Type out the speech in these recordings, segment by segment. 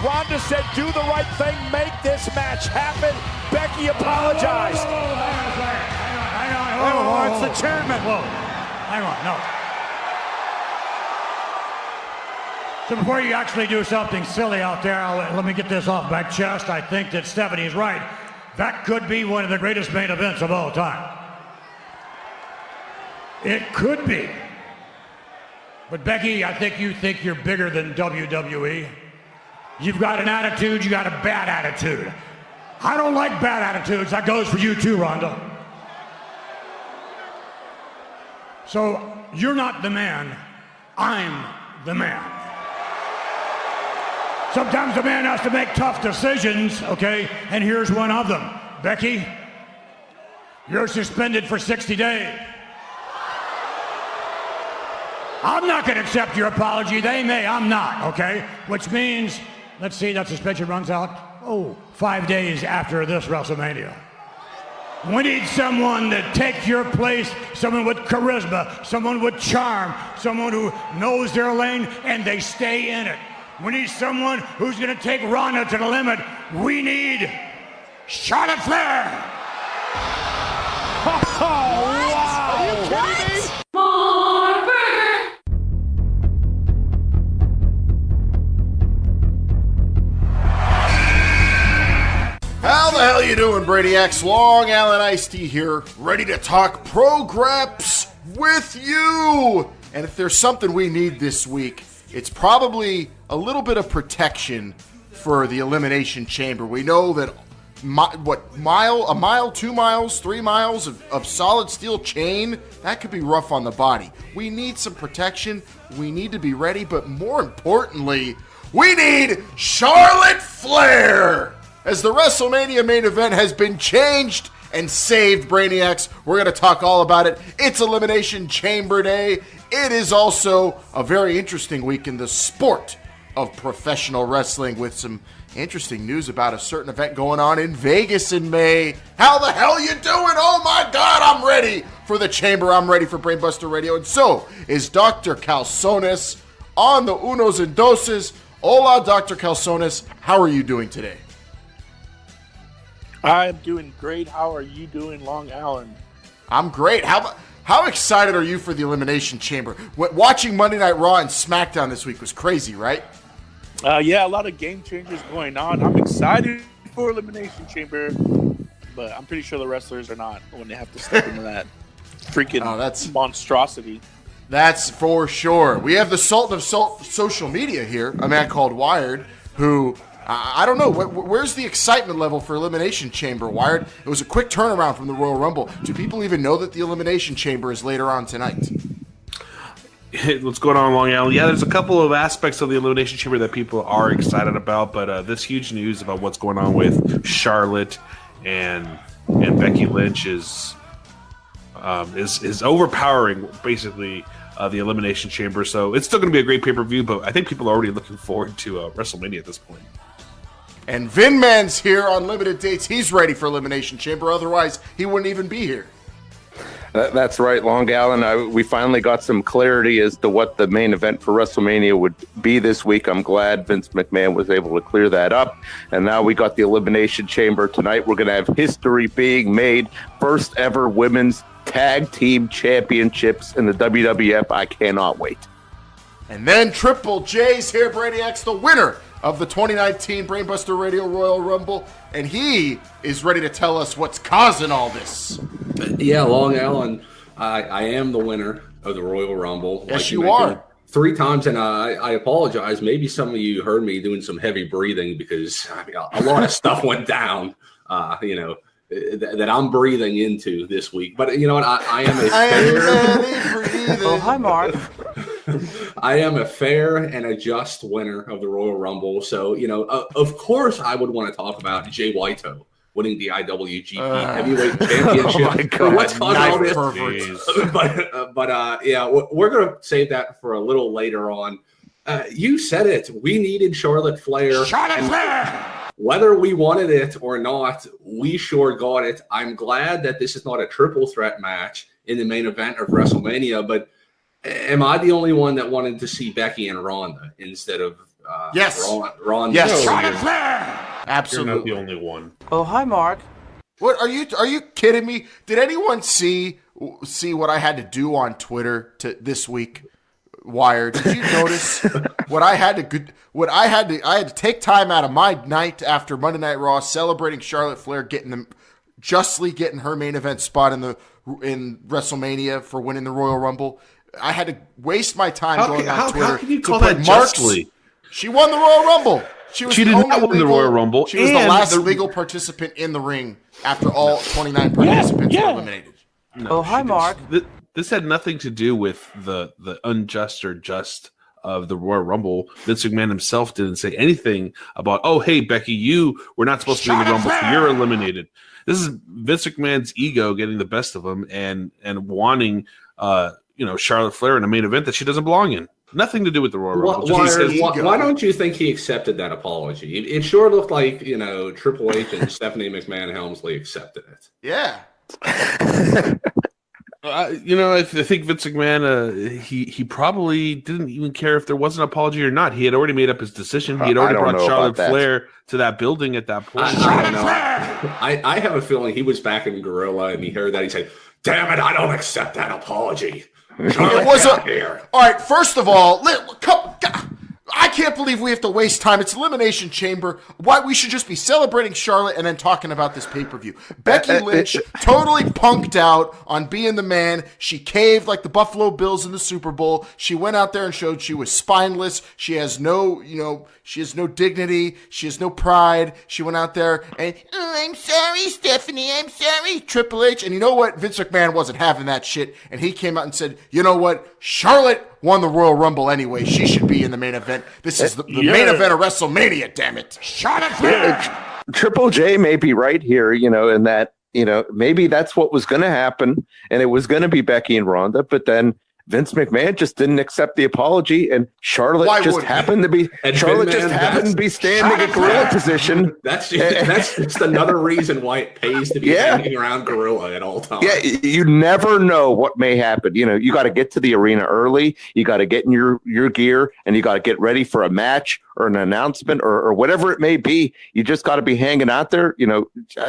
Ronda said, do the right thing, make this match happen. Becky apologized. Hang on. It's the chairman. Whoa. Hang on, no. So before you actually do something silly out there, let me get this off my chest. I think that Stephanie's right. That could be one of the greatest main events of all time. It could be. But Becky, I think you think you're bigger than WWE. You've got an attitude, you got a bad attitude. I don't like bad attitudes. That goes for you too, Ronda. So you're not the man, I'm the man. Sometimes the man has to make tough decisions, okay? And here's one of them. Becky, you're suspended for 60 days. I'm not going to accept your apology. They may, I'm not, okay? Which means, let's see, that suspension runs out, 5 days after this WrestleMania. We need someone to take your place, someone with charisma, someone with charm, someone who knows their lane and they stay in it. We need someone who's going to take Ronda to the limit. We need Charlotte Flair. Oh, wow. Are you kidding me? How the hell you doing, Brady X? Long Island Iced Tea here, ready to talk progress with you. And if there's something we need this week, it's probably a little bit of protection for the Elimination Chamber. We know that a mile, 2 miles, 3 miles of solid steel chain, that could be rough on the body. We need some protection. We need to be ready, but more importantly, we need Charlotte Flair. As the WrestleMania main event has been changed and saved, Brainiacs, we're going to talk all about it. It's Elimination Chamber Day. It is also a very interesting week in the sport of professional wrestling with some interesting news about a certain event going on in Vegas in May. How the hell you doing? Oh my God, I'm ready for the Chamber. I'm ready for Brainbuster Radio. And so is Dr. Calzones on the unos and doses. Hola, Dr. Calzones. How are you doing today? I'm doing great. How are you doing, Long Island? I'm great. How excited are you for the Elimination Chamber? Watching Monday Night Raw and SmackDown this week was crazy, right? Yeah, a lot of game changers going on. I'm excited for Elimination Chamber, but I'm pretty sure the wrestlers are not when they have to step into that freaking monstrosity. That's for sure. We have the Sultan of social media here, a man called Wired, who... I don't know. Where's the excitement level for Elimination Chamber, Wired? It was a quick turnaround from the Royal Rumble. Do people even know that the Elimination Chamber is later on tonight? What's going on, Long Island? Yeah, there's a couple of aspects of the Elimination Chamber that people are excited about, but this huge news about what's going on with Charlotte and Becky Lynch is overpowering, basically, the Elimination Chamber. So it's still going to be a great pay-per-view, but I think people are already looking forward to WrestleMania at this point. And Vin Man's here on limited dates. He's ready for Elimination Chamber. Otherwise, he wouldn't even be here. That's right, Long Island. We finally got some clarity as to what the main event for WrestleMania would be this week. I'm glad Vince McMahon was able to clear that up. And now we got the Elimination Chamber tonight. We're going to have history being made. First ever women's tag team championships in the WWF. I cannot wait. And then Triple J's here, Brady X, the winner of the 2019 Brainbuster Radio Royal Rumble, and he is ready to tell us what's causing all this. Yeah, Long Island, I am the winner of the Royal Rumble. Yes, like you are. 3 times, and I apologize. Maybe some of you heard me doing some heavy breathing because a lot of stuff went down, that I'm breathing into this week. But you know what? I am a fair... Oh, hi, Mark. I am a fair and a just winner of the Royal Rumble. So, of course, I would want to talk about Jay Whiteo winning the IWGP Heavyweight Championship. Oh my God. What's causing all this? But we're going to save that for a little later on. You said it. We needed Charlotte Flair. Charlotte Flair! Whether we wanted it or not, we sure got it. I'm glad that this is not a triple threat match in the main event of WrestleMania, but am I the only one that wanted to see Becky and Ronda instead of Yes. Ron. Yes. Charlotte Flair. Absolutely. You're not the only one. Oh, hi, Mark. What are you kidding me? Did anyone see what I had to do on Twitter this week? Wired. Did you notice what I had to take time out of my night after Monday Night Raw celebrating Charlotte Flair justly getting her main event spot in WrestleMania for winning the Royal Rumble. I had to waste my time going on Twitter. How can you call that justly? She won the Royal Rumble. She did not win the Royal Rumble. She was the last legal participant in the ring after all 29 participants were eliminated. No, hi, Mark. This had nothing to do with the unjust or just of the Royal Rumble. Vince McMahon himself didn't say anything about, oh, hey, Becky, you were not supposed to be in the Rumble, so you're eliminated. This is Vince McMahon's ego getting the best of him and wanting Charlotte Flair in a main event that she doesn't belong in. Nothing to do with the Royal Rumble. Why don't you think he accepted that apology? It sure looked like, Triple H and Stephanie McMahon Helmsley accepted it. Yeah. I think Vince McMahon, he probably didn't even care if there was an apology or not. He had already made up his decision. He had already brought Charlotte Flair to that building at that point. I don't know. I have a feeling he was back in Gorilla and he heard that. He said, "Damn it, I don't accept that apology." It was all right. First of all, I can't believe we have to waste time. It's Elimination Chamber. Why we should just be celebrating Charlotte and then talking about this pay-per-view. Becky Lynch totally punked out on being the man. She caved like the Buffalo Bills in the Super Bowl. She went out there and showed she was spineless. She has no dignity. She has no pride. She went out there and, I'm sorry, Stephanie. I'm sorry, Triple H. And you know what? Vince McMahon wasn't having that shit. And he came out and said, you know what? Charlotte won the Royal Rumble anyway. She should be in the main event. This is the main event of WrestleMania, damn it. Charlotte Flair. Triple J may be right here, in that, maybe that's what was going to happen, and it was going to be Becky and Ronda, but then Vince McMahon just didn't accept the apology, and Charlotte happened to be standing in gorilla position. That's just another reason why it pays to be hanging around gorilla at all times. Yeah, you never know what may happen. You got to get to the arena early. You got to get in your gear, and you got to get ready for a match or an announcement or whatever it may be. You just got to be hanging out there.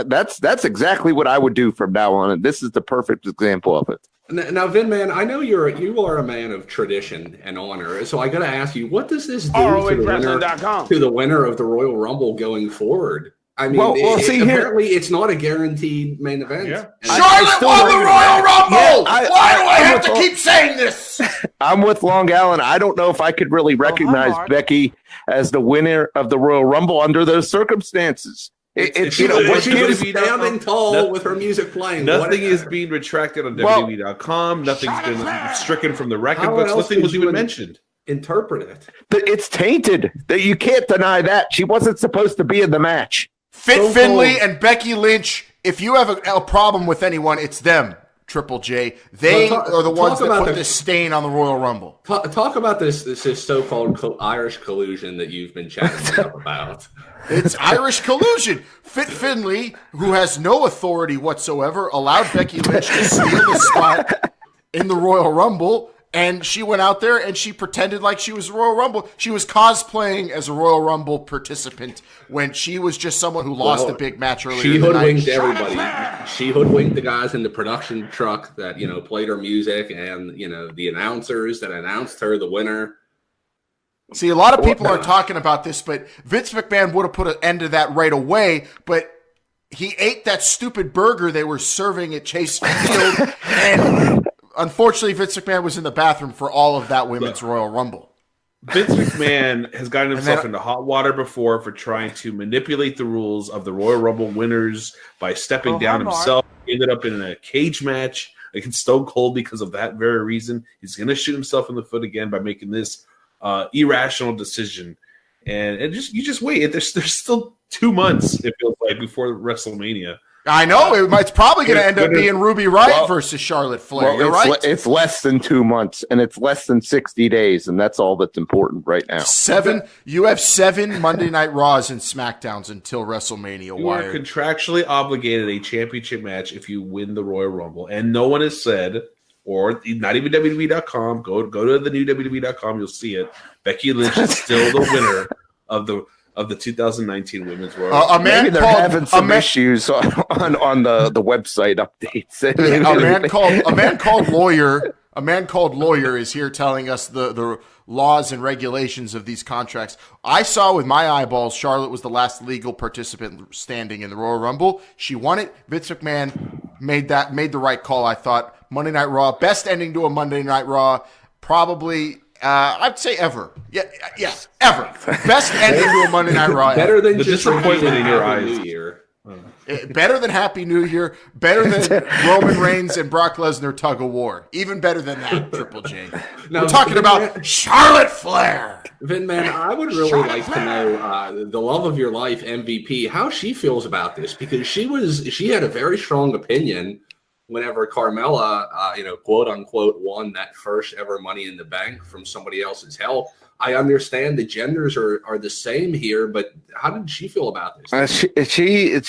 That's exactly what I would do from now on, and this is the perfect example of it. Now, Vin, man, I know you are a man of tradition and honor, so I got to ask you, what does this do to the winner of the Royal Rumble going forward? I mean, apparently it's not a guaranteed main event. Yeah. Charlotte won the Royal Rumble! Why do I have to keep saying this? I'm with Long Allen. I don't know if I could really recognize Becky as the winner of the Royal Rumble under those circumstances. She's standing tall with her music playing. Nothing is being retracted on WWE.com. Nothing's been stricken from the record books. Nothing was even mentioned. Interpret it. But it's tainted. That you can't deny that. She wasn't supposed to be in the match. Finley and Becky Lynch, if you have a problem with anyone, it's them, Triple J. They are the ones that put this stain on the Royal Rumble. Talk about this so-called Irish collusion that you've been chatting about. It's Irish collusion. Finley, who has no authority whatsoever, allowed Becky Lynch to steal the spot in the Royal Rumble, and she went out there and she pretended like she was a Royal Rumble. She was cosplaying as a Royal Rumble participant when she was just someone who lost a big match earlier. She hoodwinked everybody. She hoodwinked the guys in the production truck that played her music, and the announcers that announced her the winner. See, a lot of people are talking about this, but Vince McMahon would have put an end to that right away, but he ate that stupid burger they were serving at Chase Field, and unfortunately, Vince McMahon was in the bathroom for all of that Women's Royal Rumble. Vince McMahon has gotten himself into hot water before for trying to manipulate the rules of the Royal Rumble winners by stepping down himself. He ended up in a cage match against Stone Cold because of that very reason. He's going to shoot himself in the foot again by making this irrational decision, and you just wait. There's still 2 months, it feels like, before WrestleMania. I know it's probably going to end up being Ruby Riott versus Charlotte Flair. You're right. It's less than 2 months, and it's less than 60 days, and that's all that's important right now. You have 7 Monday Night Raws and SmackDowns until WrestleMania. You are contractually obligated a championship match if you win the Royal Rumble, and no one has said or not even WWE.com. Go to the new WWE.com. You'll see it. Becky Lynch is still the winner of the 2019 Women's Royal. Maybe they're having some issues on the website updates. A man called lawyer is here telling us the laws and regulations of these contracts. I saw with my eyeballs Charlotte was the last legal participant standing in the Royal Rumble. She won it. Vince McMahon made the right call, I thought. Monday Night Raw, best ending to a Monday Night Raw, probably. I'd say ever. Yeah, ever. Best ending to a Monday Night Raw. Better than the just disappointment in your Happy eyes. New Year. Better than Happy New Year. Better than Roman Reigns and Brock Lesnar tug of war. Even better than that, Triple J. Now, we're talking about Charlotte Flair. Vin, man, I would really like to know the love of your life MVP, how she feels about this, because she had a very strong opinion whenever Carmella, quote unquote, won that first ever Money in the Bank from somebody else's help. I understand the genders are the same here, but how did she feel about this? She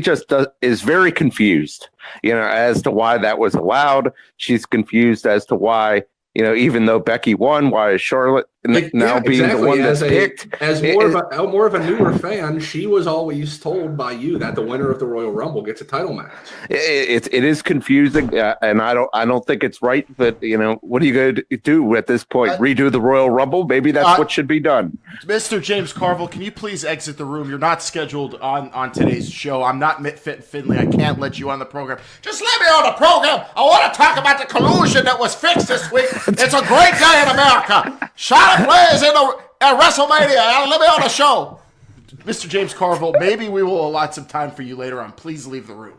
just is very confused, as to why that was allowed. She's confused as to why, even though Becky won, why is Charlotte now being the one that's picked? As more of a newer fan, she was always told by you that the winner of the Royal Rumble gets a title match. It is confusing, and I don't think it's right. But what are you going to do at this point? Redo the Royal Rumble? Maybe that's what should be done. Mr. James Carville, can you please exit the room? You're not scheduled on today's show. I'm not Mitt Finley. I can't let you on the program. Just let me on the program. I want to talk about the collusion that was fixed this week. It's a great day in America. Charlotte Flair is at WrestleMania. Let me on the show. Mr. James Carville, maybe we will allot some time for you later on. Please leave the room.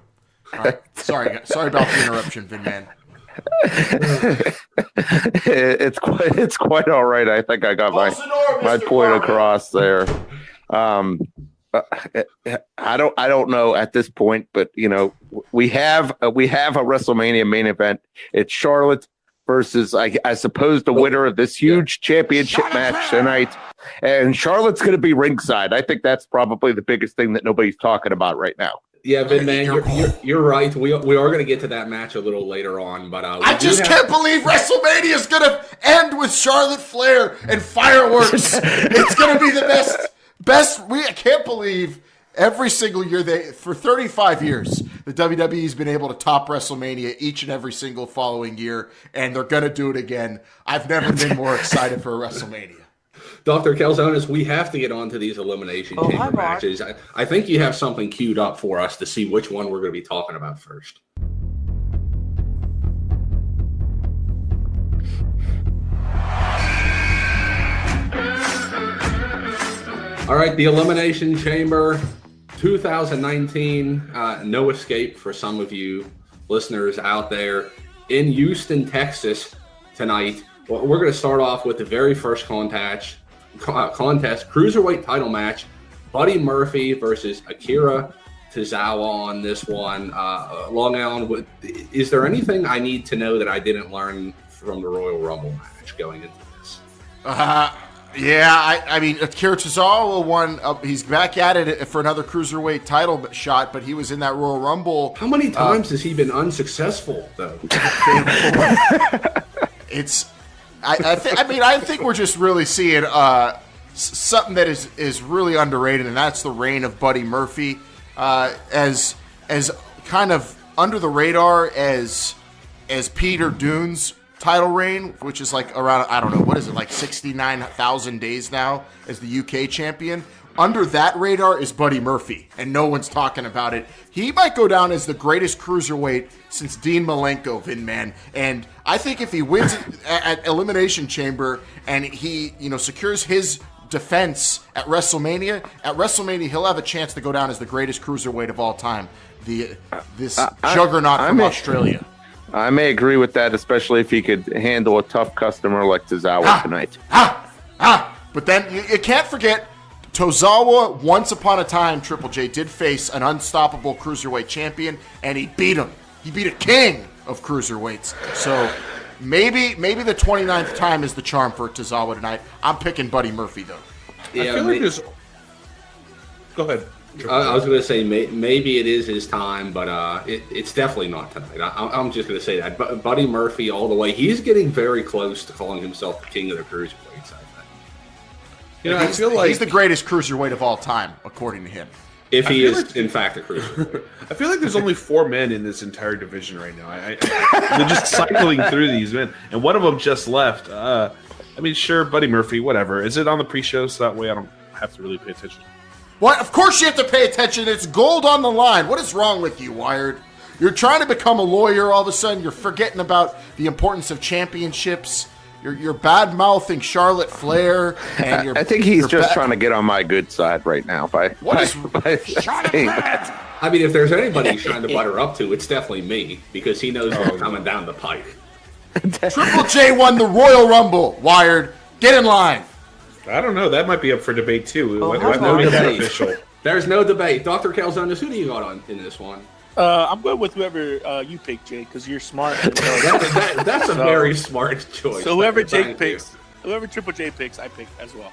All right. Sorry about the interruption, Vin Man. It's quite all right. I think I got my point across there. I don't know at this point, but we have a WrestleMania main event. It's Charlotte versus, I suppose, the winner of this huge championship match tonight. And Charlotte's going to be ringside. I think that's probably the biggest thing that nobody's talking about right now. Yeah, Vin, man, you're right. We are going to get to that match a little later on. But I just can't believe WrestleMania is going to end with Charlotte Flair and fireworks. It's going to be the best. I can't believe every single year, for 35 years, the WWE's been able to top WrestleMania each and every single following year, and they're going to do it again. I've never been more excited for a WrestleMania. Dr. Calzones, we have to get on to these Elimination Chamber matches. I think you have something queued up for us to see which one we're going to be talking about first. All right, the Elimination Chamber 2019, no escape for some of you listeners out there in Houston, Texas tonight. Well, we're going to start off with the very first contest, cruiserweight title match, Buddy Murphy versus Akira Tozawa on this one. Long Island, is there anything I need to know that I didn't learn from the Royal Rumble match going into this? Yeah, I mean, Akira Tozawa won. He's back at it for another cruiserweight title shot, but he was in that Royal Rumble. How many times has he been unsuccessful, though? I think we're just really seeing something that is really underrated, and that's the reign of Buddy Murphy as kind of under the radar as Peter Dunne's title reign, which is like around, I don't know, what is it, like 69,000 days now as the UK champion. Under that radar is Buddy Murphy, and no one's talking about it. He might go down as the greatest cruiserweight since Dean Malenko, Vin Man. And I think if he wins at Elimination Chamber and he, secures his defense at WrestleMania he'll have a chance to go down as the greatest cruiserweight of all time. This juggernaut from Australia. I may agree with that, especially if he could handle a tough customer like Tozawa tonight. But then you can't forget, Tozawa, once upon a time, Triple J did face an unstoppable cruiserweight champion, and he beat him. He beat a king of cruiserweights. So maybe the 29th time is the charm for Tozawa tonight. I'm picking Buddy Murphy, though. Yeah, I feel like there's... Go ahead. I was going to say maybe it is his time, but it's definitely not tonight. I'm just going to say that. But Buddy Murphy all the way. He's getting very close to calling himself the king of the cruiserweights, I think. I feel like he's the greatest cruiserweight of all time, according to him. If he is, in fact, a cruiserweight. I feel like there's only 4 men in this entire division right now. They're just cycling through these men, and one of them just left. Sure, Buddy Murphy, whatever. Is it on the pre-show so that way I don't have to really pay attention? What? Of course you have to pay attention. It's gold on the line. What is wrong with you, Wired? You're trying to become a lawyer all of a sudden. You're forgetting about the importance of championships. You're bad-mouthing Charlotte Flair. And I think he's just trying to get on my good side right now by saying that. I mean, if there's anybody he's trying to butter up to, it's definitely me, because he knows what's coming down the pike. Triple J won the Royal Rumble. Wired, get in line. I don't know. That might be up for debate, too. There's no debate. Official. There's no debate. Dr. Calzonis, who do you got on in this one? I'm going with whoever you pick, Jay, because you're smart. That's a very smart choice. So whoever Jake picks, whoever Triple J picks, I pick as well.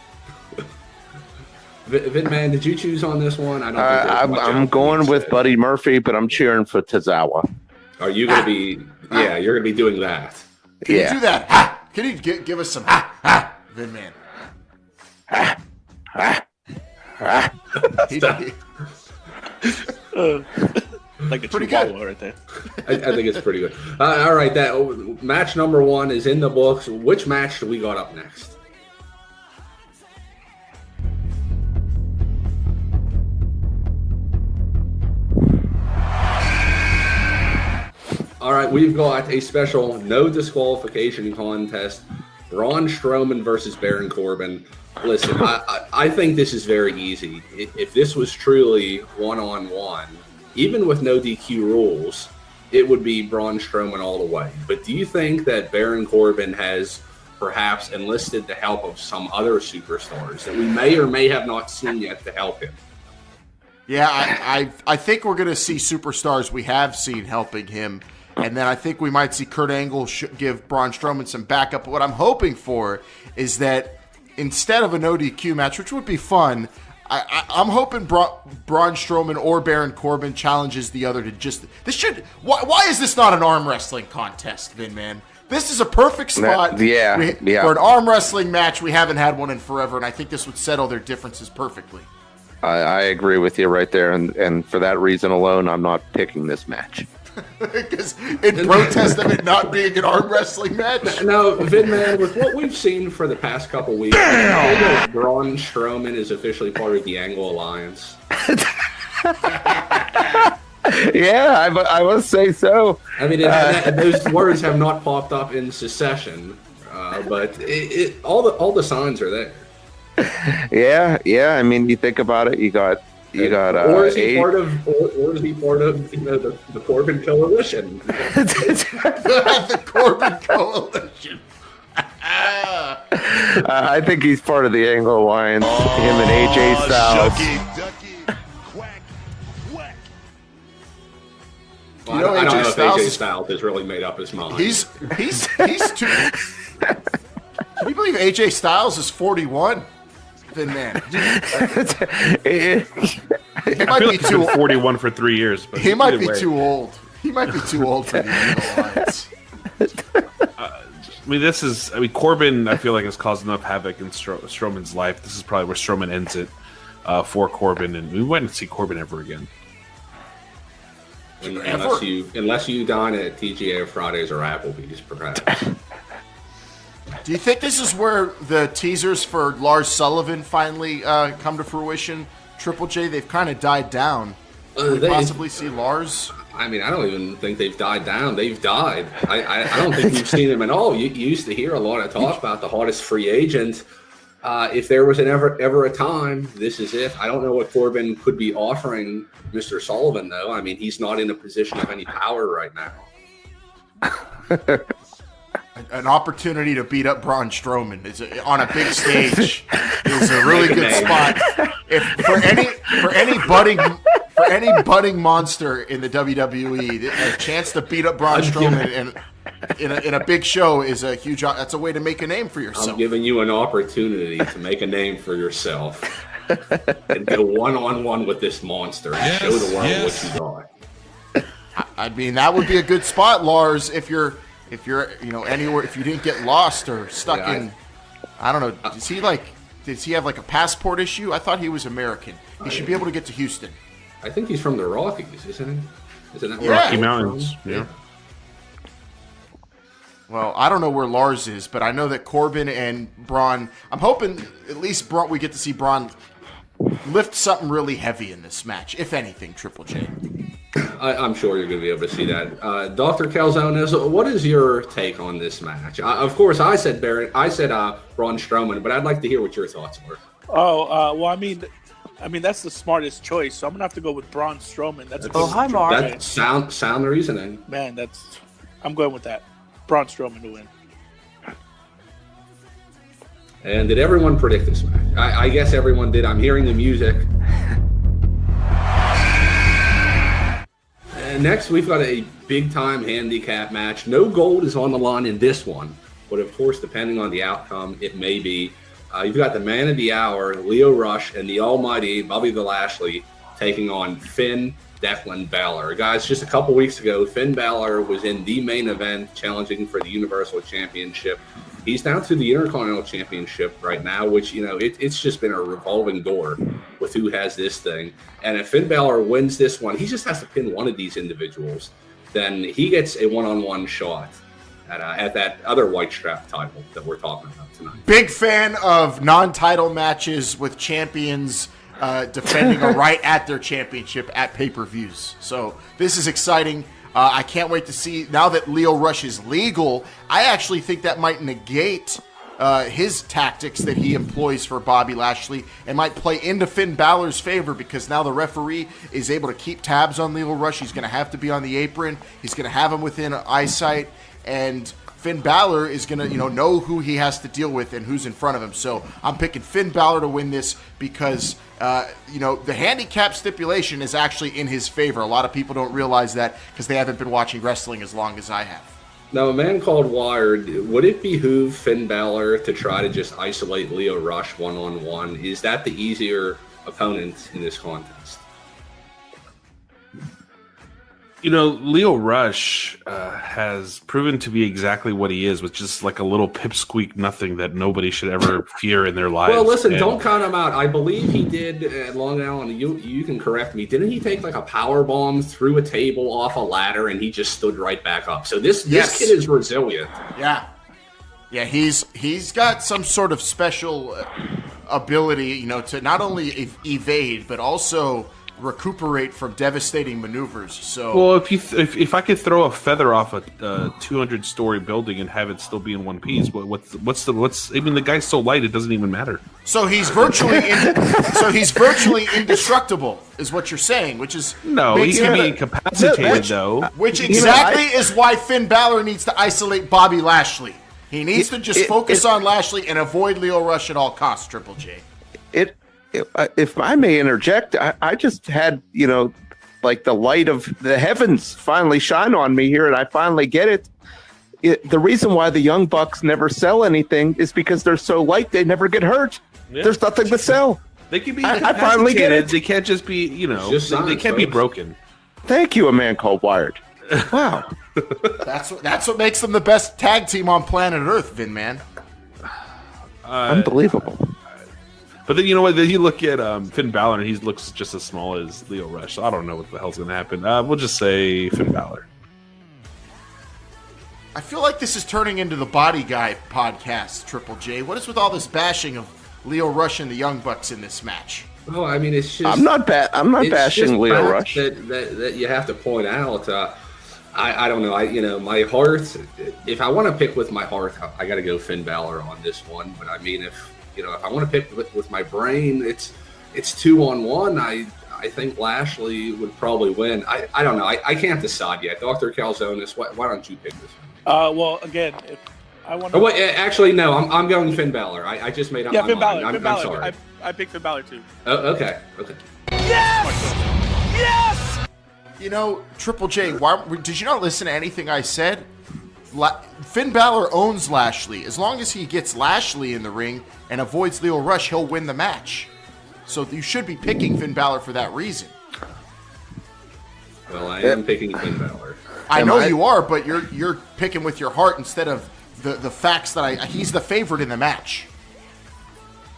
Vidman, did you choose on this one? I'm going with Buddy Murphy, but I'm cheering for Tozawa. Are you going to be? Yeah, you're going to be doing that. Can you do that? Ha! Can you give us some ha, Vidman? Like a pretty chihuahua good right there. I think it's pretty good. All right, that match number 1 is in the books. Which match do we got up next? All right, we've got a special no disqualification contest. Braun Strowman versus Baron Corbin. Listen, I think this is very easy. If this was truly one-on-one, even with no DQ rules, it would be Braun Strowman all the way. But do you think that Baron Corbin has perhaps enlisted the help of some other superstars that we may or may have not seen yet to help him? Yeah, I think we're going to see superstars we have seen helping him. And then I think we might see Kurt Angle give Braun Strowman some backup. But what I'm hoping for is that instead of a no DQ match, which would be fun, I'm hoping Braun Strowman or Baron Corbin challenges the other to just... Why is this not an arm wrestling contest, Vin, man? This is a perfect spot for an arm wrestling match. We haven't had one in forever, and I think this would settle their differences perfectly. I agree with you right there, and for that reason alone, I'm not picking this match. Because in protest of it not being an arm wrestling match? No, Vidman, with what we've seen for the past couple weeks, Braun Strowman is officially part of the Angle Alliance. Yeah, I must say so. I mean, those words have not popped up in succession, but all the signs are there. Yeah. I mean, you think about it, you got. Or is he part of the Corbin Coalition? The Corbin Coalition. I think he's part of the Angle Alliance. Him and AJ Styles. Well, I don't know if AJ Styles has really made up his mind. He's too. Can you believe AJ Styles is 41? Man, he might be too 41 for 3 years. But he might be too old. He might be too old for the Angle Alliance. Corbin, I feel like, has caused enough havoc in Strowman's life. This is probably where Strowman ends it for Corbin, and we wouldn't see Corbin ever again. Unless you dine at TGA Fridays or Applebee's, perhaps. Do you think this is where the teasers for Lars Sullivan finally come to fruition? Triple J, they've kind of died down. Could we possibly see Lars? I mean, I don't even think they've died down. They've died. I don't think you've seen them at all. You used to hear a lot of talk about the hottest free agent. If there was ever a time, this is it. I don't know what Corbin could be offering Mr. Sullivan, though. I mean, he's not in a position of any power right now. An opportunity to beat up Braun Strowman on a big stage is a really good spot. If for any budding monster in the WWE, a chance to beat up Braun Strowman in a big show is a huge. That's a way to make a name for yourself. I'm giving you an opportunity to make a name for yourself. and go one-on-one with this monster and show the world what you got. I mean, that would be a good spot, Lars, if you're anywhere, if you didn't get lost or stuck in, I don't know, does he have like a passport issue? I thought he was American. He should be able to get to Houston. I think he's from the Rockies, isn't he? Isn't that Rocky Mountains, yeah. Well, I don't know where Lars is, but I know that Corbin and Braun, I'm hoping at least we get to see Braun lift something really heavy in this match, if anything, Triple J. I'm sure you're going to be able to see that. Dr. Calzones, what is your take on this match? Of course, I said Braun Strowman, but I'd like to hear what your thoughts were. Well, I mean, that's the smartest choice, so I'm going to have to go with Braun Strowman. Hi, Mark. That's sound reasoning. Man, I'm going with that. Braun Strowman to win. And did everyone predict this match? I guess everyone did. I'm hearing the music. And next, we've got a big-time handicap match. No gold is on the line in this one, but of course, depending on the outcome, it may be. You've got the man of the hour, Lio Rush, and the almighty Bobby Lashley taking on Finn Declan Balor. Guys, just a couple weeks ago, Finn Balor was in the main event challenging for the Universal Championship. He's down to the Intercontinental Championship right now, which, it's just been a revolving door with who has this thing. And if Finn Balor wins this one, he just has to pin one of these individuals. Then he gets a one-on-one shot at that other white strap title that we're talking about tonight. Big fan of non-title matches with champions defending a right at their championship at pay-per-views. So this is exciting. I can't wait to see, now that Lio Rush is legal, I actually think that might negate his tactics that he employs for Bobby Lashley and might play into Finn Balor's favor, because now the referee is able to keep tabs on Lio Rush. He's going to have to be on the apron. He's going to have him within eyesight, and Finn Balor is going to, know who he has to deal with and who's in front of him. So I'm picking Finn Balor to win this because, the handicap stipulation is actually in his favor. A lot of people don't realize that because they haven't been watching wrestling as long as I have. Now, a man called Wired, would it behoove Finn Balor to try to just isolate Lio Rush one-on-one? Is that the easier opponent in this contest? Lio Rush has proven to be exactly what he is, with just like a little pipsqueak nothing that nobody should ever fear in their lives. Well, listen, don't count him out. I believe he did at Long Island. You can correct me. Didn't he take like a power bomb through a table off a ladder and he just stood right back up? So this kid is resilient. Yeah. Yeah, he's got some sort of special ability, to not only evade but also recuperate from devastating maneuvers. So, well, if I could throw a feather off a 200-story building and have it still be in one piece, what's the guy's so light it doesn't even matter. So he's virtually indestructible, is what you're saying, which is no, he can be incapacitated though. Which exactly is why Finn Balor needs to isolate Bobby Lashley. He needs to just focus on Lashley and avoid Lio Rush at all costs. Triple J. If I may interject, I just had, like the light of the heavens finally shine on me here, and I finally get it. The reason why the Young Bucks never sell anything is because they're so light they never get hurt. Yeah. There's nothing to sell. They can be I finally get it. They can't just be, they can't be broken. Thank you, a man called Wired. Wow. That's what makes them the best tag team on planet Earth, Vin, man. Unbelievable. But then, you know what? Then you look at Finn Balor, and he looks just as small as Lio Rush. So I don't know what the hell's going to happen. We'll just say Finn Balor. I feel like this is turning into the Body Guy podcast, Triple J. What is with all this bashing of Lio Rush and the Young Bucks in this match? Oh, I mean, it's just... I'm not bashing Lio Rush. That you have to point out. I don't know. My heart... If I want to pick with my heart, I got to go Finn Balor on this one. But, I mean, if I want to pick with my brain, it's 2-on-1. I think Lashley would probably win. I don't know. I can't decide yet. Dr. Calzones, why don't you pick this one? Well, again, if I want to... Oh, wait, actually, no. I'm going Finn Balor. I just made up my Finn mind. Balor. I'm sorry. I picked Finn Balor, too. Oh, okay. Yes! Triple J, did you not listen to anything I said? Finn Balor owns Lashley. As long as he gets Lashley in the ring and avoids Lio Rush, he'll win the match. So you should be picking Finn Balor for that reason. Well, I am picking Finn Balor. I know you are, but you're picking with your heart instead of the facts that he's the favorite in the match.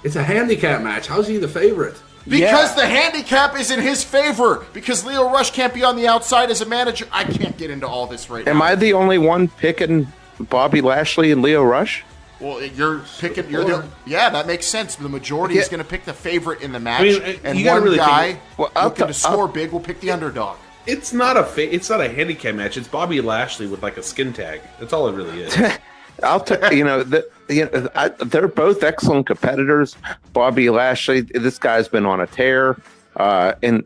It's a handicap match. How's he the favorite? Because the handicap is in his favor. Because Lio Rush can't be on the outside as a manager. I can't get into all this right now. Am I the only one picking Bobby Lashley and Lio Rush? Well, that makes sense. The majority is going to pick the favorite in the match, and one really guy looking to score big will pick the underdog. It's not a handicap match. It's Bobby Lashley with like a skin tag. That's all it really is. They're both excellent competitors. Bobby Lashley, this guy's been on a tear, and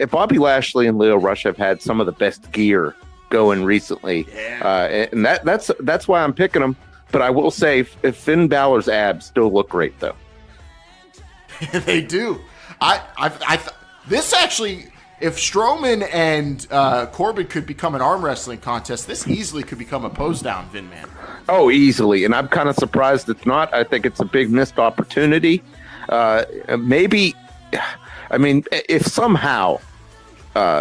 Bobby Lashley and Lio Rush have had some of the best gear going recently, and that's why I'm picking them. But I will say, if Finn Balor's abs still look great, though. They do. This actually. If Strowman and Corbin could become an arm wrestling contest, this easily could become a pose down, Vin Man. Oh, easily. And I'm kind of surprised it's not. I think it's a big missed opportunity. If somehow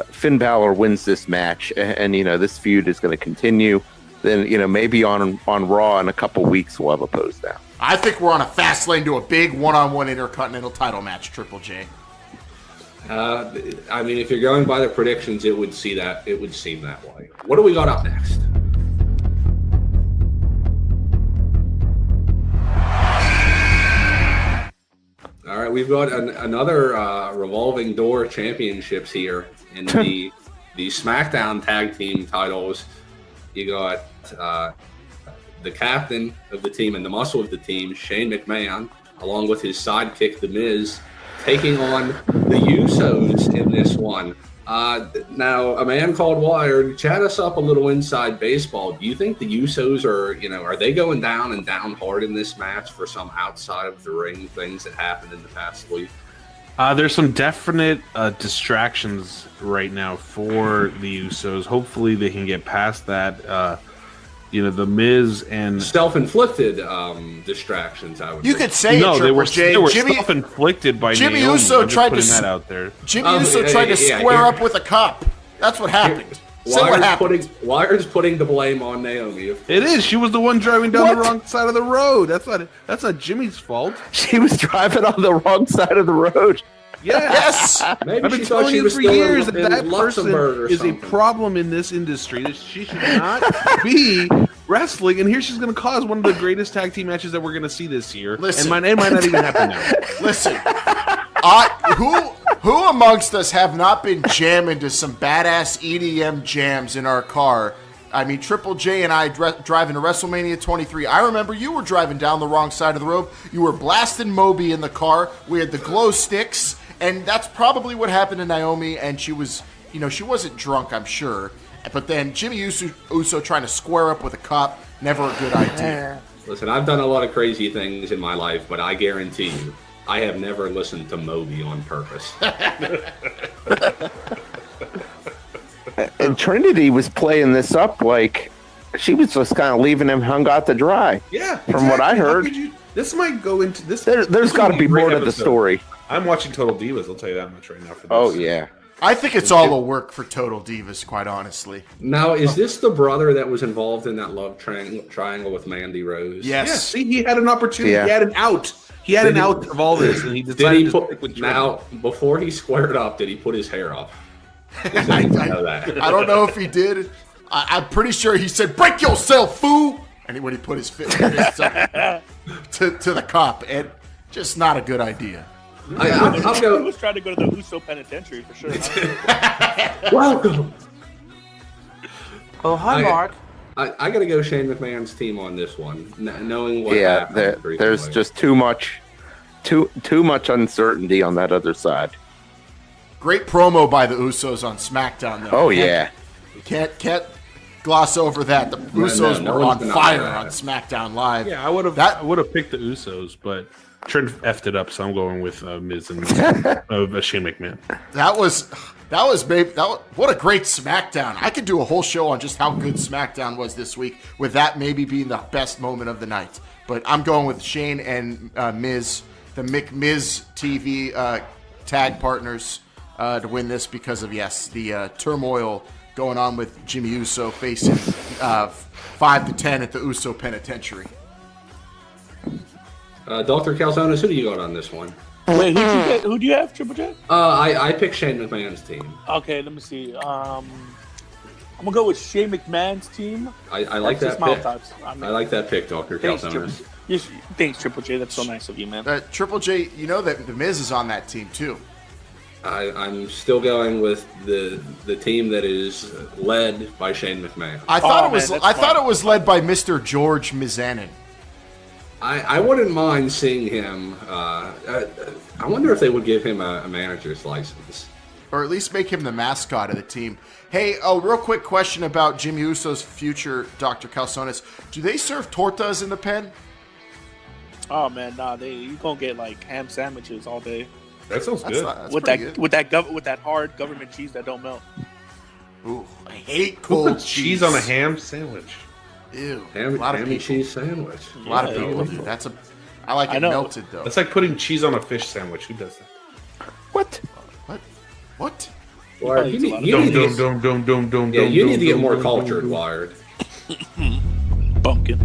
Finn Balor wins this match and this feud is going to continue, then, maybe on Raw in a couple weeks we'll have a pose down. I think we're on a fast lane to a big one-on-one Intercontinental title match, Triple J. If you're going by the predictions, it would seem that way. What do we got up next? All right, we've got another revolving door championships here in the SmackDown tag team titles. You got the captain of the team and the muscle of the team, Shane McMahon, along with his sidekick, The Miz, taking on the Usos in this one. Now, a man called Wired, chat us up a little inside baseball. Do you think the Usos are they going down and down hard in this match for some outside of the ring things that happened in the past week? There's some definite distractions right now for the Usos. Hopefully they can get past that. The Miz and self-inflicted distractions. You could say they were self-inflicted by Jimmy Naomi. Uso tried to that out there. Jimmy Uso tried to square up with a cop. That's what happened. Wired's putting the blame on Naomi. It is. She was the one driving down the wrong side of the road. That's not Jimmy's fault. She was driving on the wrong side of the road. Yes. Maybe I've been telling you for years that person is a problem in this industry. That she should not be wrestling, and here she's going to cause one of the greatest tag team matches that we're going to see this year. Listen, and it might not even happen now. Listen, who amongst us have not been jamming to some badass EDM jams in our car? I mean, Triple J and I driving to WrestleMania 23. I remember you were driving down the wrong side of the road. You were blasting Moby in the car. We had the glow sticks. And that's probably what happened to Naomi, and she was, she wasn't drunk, I'm sure. But then Jimmy Uso trying to square up with a cop, never a good idea. Listen, I've done a lot of crazy things in my life, but I guarantee you, I have never listened to Moby on purpose. And Trinity was playing this up like she was just kind of leaving him hung out to dry. Yeah. From what I heard. This might go into this. There's got to be more to the story. I'm watching Total Divas. I'll tell you that much right now. For this. Oh yeah, I think it's all a work for Total Divas, quite honestly. Now, is this the brother that was involved in that love triangle with Mandy Rose? Yes. Yeah, see, he had an opportunity. Yeah. He had an out. He had an out of all this, and he decided to stick with Trinity. Now, before he squared up, did he put his hair up? I don't know if he did. I'm pretty sure he said, "Break yourself, fool!" And when he put his fist to the cop, and just not a good idea. He was trying to go to the Uso penitentiary for sure. Welcome. Oh, hi, Mark. I got to go Shane McMahon's team on this one, knowing what happened. There's just too much uncertainty on that other side. Great promo by the Usos on SmackDown, though. Oh yeah, you can't gloss over that. The Usos were on fire on SmackDown Live. Yeah, I would have picked the Usos, but Trent effed it up, so I'm going with Miz and Shane McMahon. That was what a great SmackDown. I could do a whole show on just how good SmackDown was this week, with that maybe being the best moment of the night. But I'm going with Shane and Miz the McMiz TV tag partners to win this because of, the turmoil going on with Jimmy Uso facing 5 to 10 at the Uso Penitentiary. Dr. Calzones, who do you got on this one? Wait, who do you have, Triple J? I picked Shane McMahon's team. Okay, let me see. I'm gonna go with Shane McMahon's team. I like that pick. I like that pick, Dr. Calzones. Thanks, Triple J. That's so nice of you, man. Triple J, you know that The Miz is on that team too. I'm still going with the team that is led by Shane McMahon. I thought it was led by Mr. George Mizanin. I wouldn't mind seeing him. I wonder if they would give him a manager's license, or at least make him the mascot of the team. Hey, real quick question about Jimmy Uso's future, Dr. Calzones. Do they serve tortas in the pen? Oh man, nah. You gonna get like ham sandwiches all day. That sounds good. With that hard government cheese that don't melt. Ooh, I hate cold cheese on a ham sandwich. Ew. A lot of cheese sandwich. A lot of people do. I like it melted though. That's like putting cheese on a fish sandwich. Who does that? What? Wired, you need to get more cultured, Wired. Bumpkin.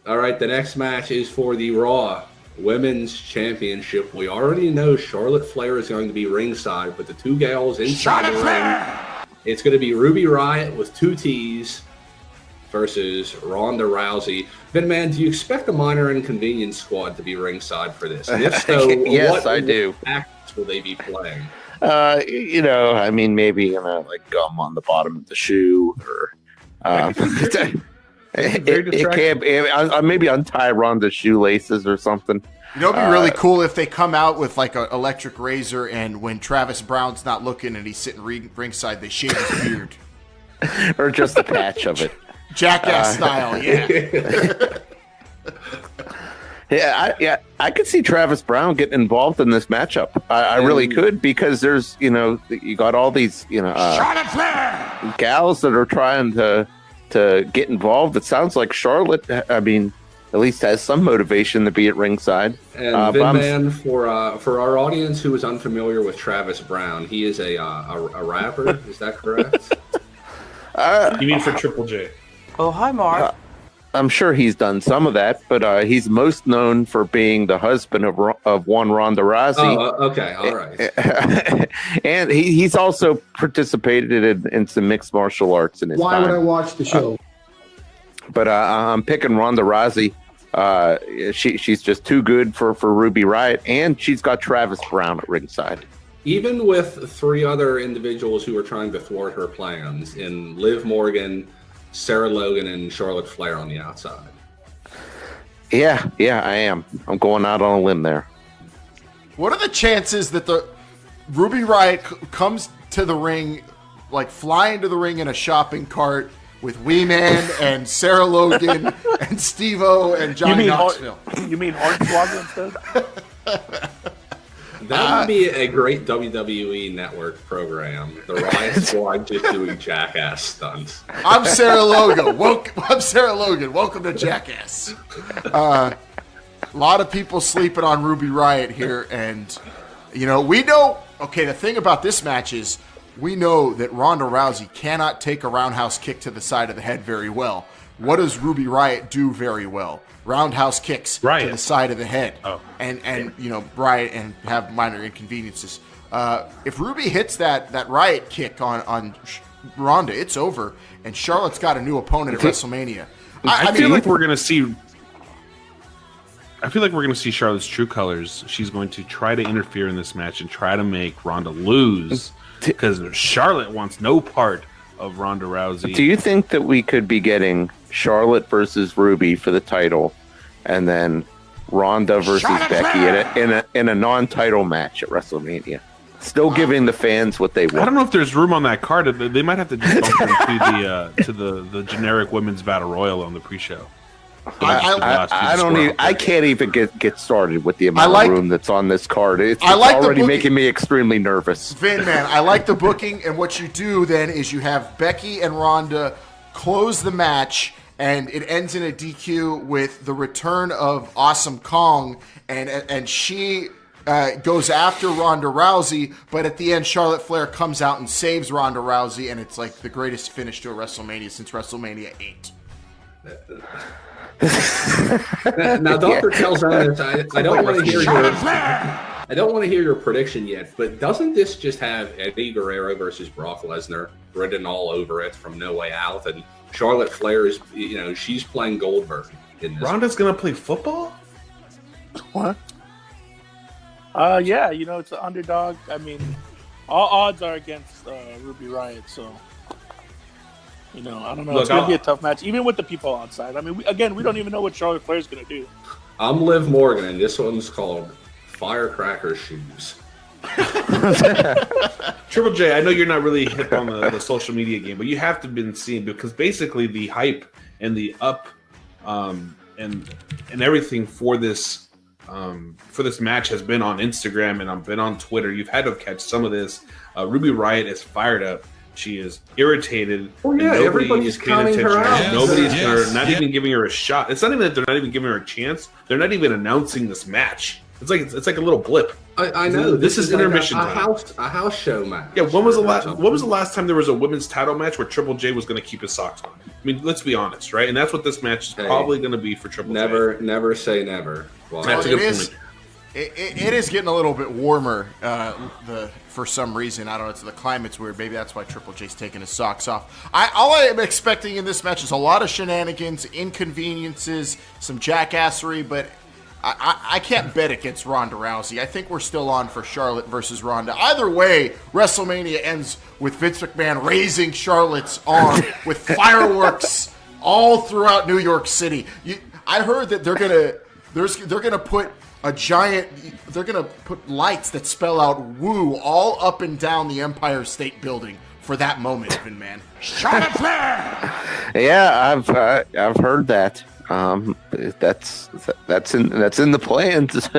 All right, the next match is for the Raw Women's Championship. We already know Charlotte Flair is going to be ringside, but the two gals inside the ring, it's going to be Ruby Riott with 2 T's versus Ronda Rousey. Vin Man, do you expect the Minor Inconvenience Squad to be ringside for this? And if so, yes, I do. What acts will they be playing? Maybe like gum on the bottom of the shoe, or it can't be, maybe untie Ronda's shoelaces or something. You know, it'd be really cool if they come out with like an electric razor, and when Travis Brown's not looking and he's sitting ringside, they shave his beard, or just a patch of it. Jackass style, yeah. I could see Travis Brown getting involved in this matchup. I really could, because there's, you got all these, Charlotte Flair gals that are trying to get involved. It sounds like Charlotte, at least has some motivation to be at ringside. And Vin Man, for our audience who is unfamiliar with Travis Brown, he is a rapper. Is that correct? You mean for Triple J? Oh, hi, Mark. I'm sure he's done some of that, but he's most known for being the husband of one Ronda Rousey. Oh, okay, all right. And he's also participated in some mixed martial arts in his time. Why would I watch the show? But I'm picking Ronda Rousey. She's just too good for Ruby Riott, and she's got Travis Brown at ringside. Even with 3 other individuals who are trying to thwart her plans, in Liv Morgan, Sarah Logan, and Charlotte Flair on the outside. Yeah, I am. I'm going out on a limb there. What are the chances that the Ruby Riott comes to the ring, like fly into the ring in a shopping cart with Wee Man and Sarah Logan and Steve-O and Johnny Knoxville? You mean Hornswoggle instead? That would be a great WWE Network program. The Riot Squad just doing Jackass stunts. I'm Sarah Logan. Welcome to Jackass. A lot of people sleeping on Ruby Riott here, and we know. Okay, the thing about this match is we know that Ronda Rousey cannot take a roundhouse kick to the side of the head very well. What does Ruby Riott do very well? Roundhouse kicks to the side of the head, and Riott and have minor inconveniences. If Ruby hits that Riott kick on Ronda, it's over, and Charlotte's got a new opponent at WrestleMania. I feel like we're gonna see. I feel like we're going to see Charlotte's true colors. She's going to try to interfere in this match and try to make Ronda lose, because Charlotte wants no part of Ronda Rousey. Do you think that we could be getting Charlotte versus Ruby for the title, and then Ronda versus Becky in a non-title match at WrestleMania? Still giving the fans what they want. I don't know if there's room on that card. They might have to just bump into the generic women's battle royal on the pre-show. I can't even get started with the amount of room that's on this card. It's already making me extremely nervous. Vin, man, I like the booking, and what you do then is you have Becky and Ronda close the match, and it ends in a DQ with the return of Awesome Kong, and she goes after Ronda Rousey, but at the end, Charlotte Flair comes out and saves Ronda Rousey, and it's like the greatest finish to a WrestleMania since WrestleMania 8. Now, Dr. Calzones, I don't want to hear I don't want to hear your prediction yet, but doesn't this just have Eddie Guerrero versus Brock Lesnar written all over it from No Way Out? And Charlotte Flair is, she's playing Goldberg in this. Ronda's going to play football? What? Yeah, it's an underdog. I mean, all odds are against Ruby Riott, so I don't know. It's going to be a tough match, even with the people outside. I mean, we don't even know what Charlotte Flair is going to do. I'm Liv Morgan, and this one's called Firecracker Shoes. Triple J, I know you're not really hip on the social media game, but you have to been seeing, because basically the hype and the up and everything for this match has been on Instagram and I've been on Twitter. You've had to catch some of this. Ruby Riott is fired up. She is irritated. Oh yeah, everybody's counting her out. Nobody's not even giving her a shot. It's not even that they're not even giving her a chance. They're not even announcing this match. It's like a little blip. I know. This is intermission like time. A house show match. Yeah, when was the last time there was a women's title match where Triple J was going to keep his socks on? I mean, let's be honest, right? And that's what this match is probably going to be for Triple J. Never say never. Well, that's a good point. It is getting a little bit warmer for some reason. I don't know. It's the climate's weird. Maybe that's why Triple J's taking his socks off. All I am expecting in this match is a lot of shenanigans, inconveniences, some jackassery, but I can't bet against Ronda Rousey. I think we're still on for Charlotte versus Ronda. Either way, WrestleMania ends with Vince McMahon raising Charlotte's arm with fireworks all throughout New York City. I heard that they're gonna put they're gonna put lights that spell out "woo" all up and down the Empire State Building for that moment, even, man. Charlotte Flair. Yeah, I've heard that. That's in the plans.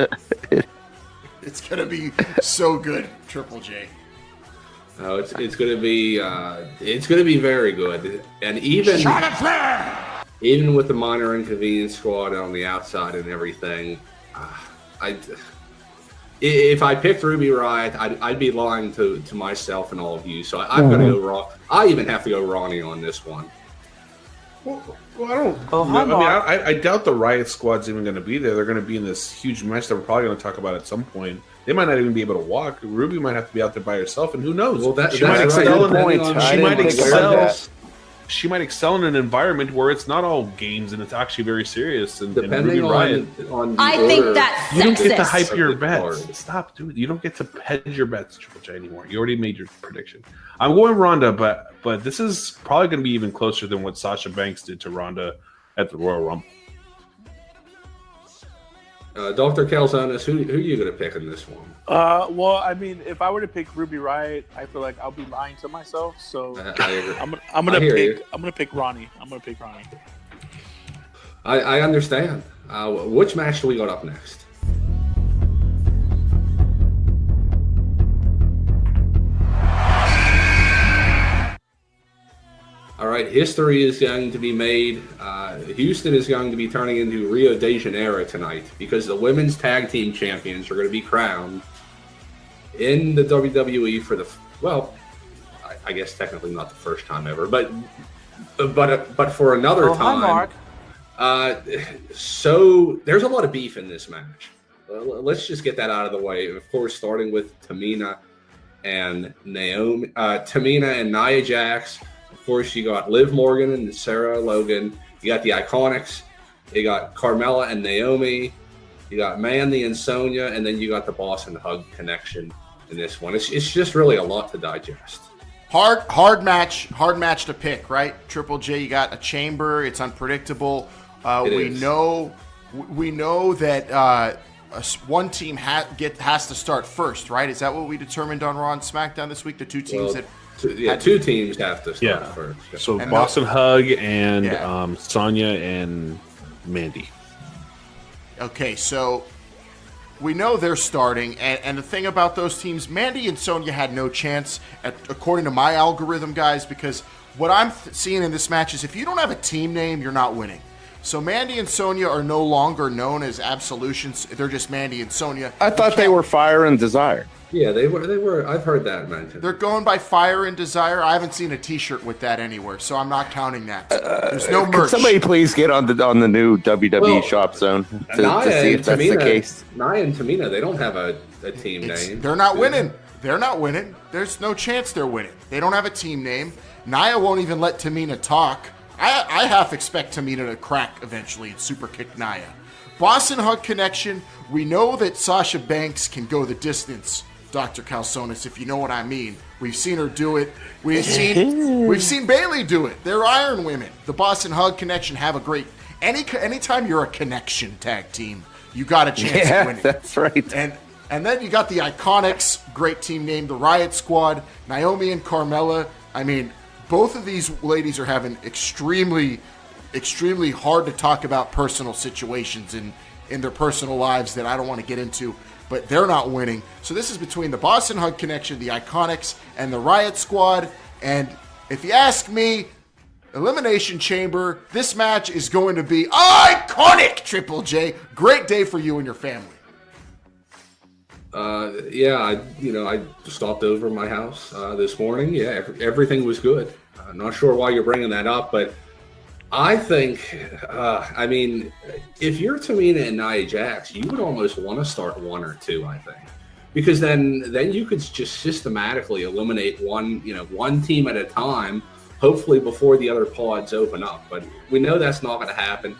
It's gonna be so good, Triple J. Oh, it's gonna be very good, and even with the minor inconvenience squad on the outside and everything, if I picked Ruby Riott, I'd be lying to myself and all of you. So I'm gonna go Ron. I even have to go Ronnie on this one. Well, I don't. I doubt the Riot Squad's even going to be there. They're going to be in this huge match that we're probably going to talk about at some point. They might not even be able to walk. Ruby might have to be out there by herself, and who knows? Well, She might excel in an environment where it's not all games and it's actually very serious. And depending on I think that's you don't get to sexist. hype your bets. Stop, dude. You don't get to hedge your bets, Triple J, anymore. You already made your prediction. I'm going Ronda, but this is probably going to be even closer than what Sasha Banks did to Ronda at the Royal Rumble. Dr. Calzones, who are you going to pick in this one? Well, I mean, if I were to pick Ruby Riott, I feel like I'll be lying to myself. So I'm gonna pick Ronnie. I understand. Which match do we got up next? All right, history is going to be made. Houston is going to be turning into Rio de Janeiro tonight because the women's tag team champions are going to be crowned in the WWE for I guess technically not the first time ever, but for another time. Hi, Mark. So there's a lot of beef in this match. Let's just get that out of the way. Of course, starting with Tamina and Tamina and Nia Jax. Of course, you got Liv Morgan and Sarah Logan. You got the Iconics. You got Carmella and Naomi. You got Mandy and Sonya, and then you got the Boss and Hug connection in this one. It's just really a lot to digest. Hard match to pick, right? Triple J, you got a chamber. It's unpredictable. We know that one team has to start first, right? Is that what we determined on Raw and SmackDown this week? The two teams two teams have to start first. So Boston Hug and Sonya and Mandy. Okay, so we know they're starting, and the thing about those teams, Mandy and Sonya had no chance, according to my algorithm, guys, because what I'm seeing in this match is if you don't have a team name, you're not winning. So Mandy and Sonya are no longer known as Absolutions. They're just Mandy and Sonya. I thought they were Fire and Desire. Yeah, they were. I've heard that mentioned. They're going by Fire and Desire. I haven't seen a T-shirt with that anywhere, so I'm not counting that. There's no merch. Could somebody please get on the new WWE Shop Zone to see if that's the case? Nia and Tamina, they don't have a team name. They're not winning. They're not winning. There's no chance they're winning. They don't have a team name. Nia won't even let Tamina talk. I half expect Tamina to crack eventually and super kick Nia. Boston Hug Connection. We know that Sasha Banks can go the distance, Dr. Calzones, if you know what I mean. We've seen her do it. We've seen Bayley do it. They're Iron Women. The Boston Hug Connection have a great... Anytime you're a connection tag team, you got a chance of winning. That's right. And then you got the Iconics, great team name, the Riot Squad, Naomi and Carmella. I mean, both of these ladies are having extremely hard to talk about personal situations in their personal lives that I don't want to get into, but they're not winning. So this is between the Boston Hug Connection, the Iconics, and the Riot Squad. And if you ask me, Elimination Chamber, this match is going to be iconic, Triple J. Great day for you and your family. I stopped over my house this morning. Yeah, everything was good. I'm not sure why you're bringing that up, but I think, if you're Tamina and Nia Jax, you would almost want to start one or two, I think, because then you could just systematically eliminate one team at a time, hopefully before the other pods open up. But we know that's not going to happen.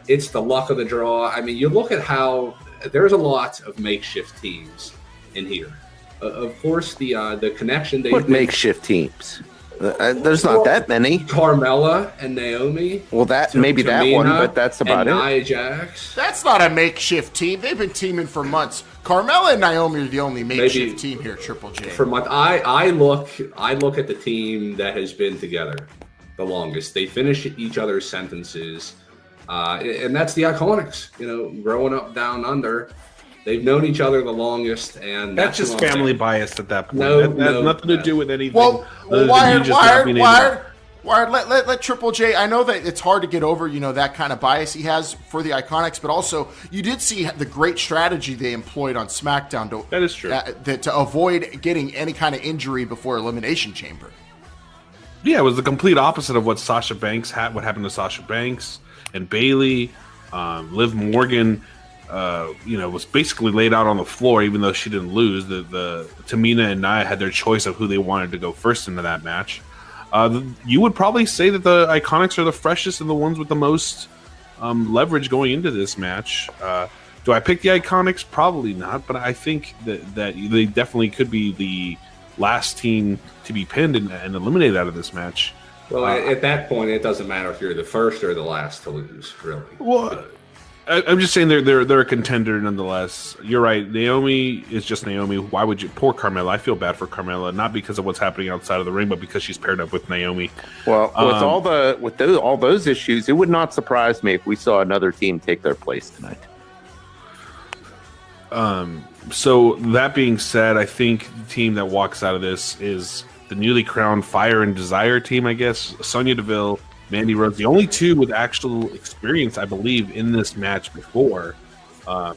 It's the luck of the draw. I mean, you look at how there's a lot of makeshift teams in here. Of course, the connection. What makeshift teams? There's not that many. Carmella and Naomi. Well, maybe that one, but that's about it. Nia Jax. That's not a makeshift team. They've been teaming for months. Carmella and Naomi are the only makeshift team here, Triple J. For months, I look at the team that has been together the longest. They finish each other's sentences, and that's the Iconics. Growing up down under. They've known each other the longest, and that's just family bias at that point. That has nothing to do with anything. Well, Wired, let Triple J. I know that it's hard to get over, that kind of bias he has for the Iconics, but also you did see the great strategy they employed on SmackDown. That is true. To avoid getting any kind of injury before Elimination Chamber. Yeah, it was the complete opposite of what Sasha Banks had. What happened to Sasha Banks and Bayley, Liv Morgan. Was basically laid out on the floor, even though she didn't lose. The Tamina and Nia had their choice of who they wanted to go first into that match. You would probably say that the Iconics are the freshest and the ones with the most leverage going into this match. Do I pick the Iconics? Probably not, but I think that they definitely could be the last team to be pinned and eliminated out of this match. Well, at that point, it doesn't matter if you're the first or the last to lose, really. Well, I'm just saying they're a contender nonetheless. You're right. Naomi is just Naomi. Why would you? Poor Carmella. I feel bad for Carmella, not because of what's happening outside of the ring, but because she's paired up with Naomi. Well, with all those issues, it would not surprise me if we saw another team take their place tonight. So that being said, I think the team that walks out of this is the newly crowned Fire and Desire team. I guess Sonya Deville, Mandy Rose, the only two with actual experience, I believe, in this match before. So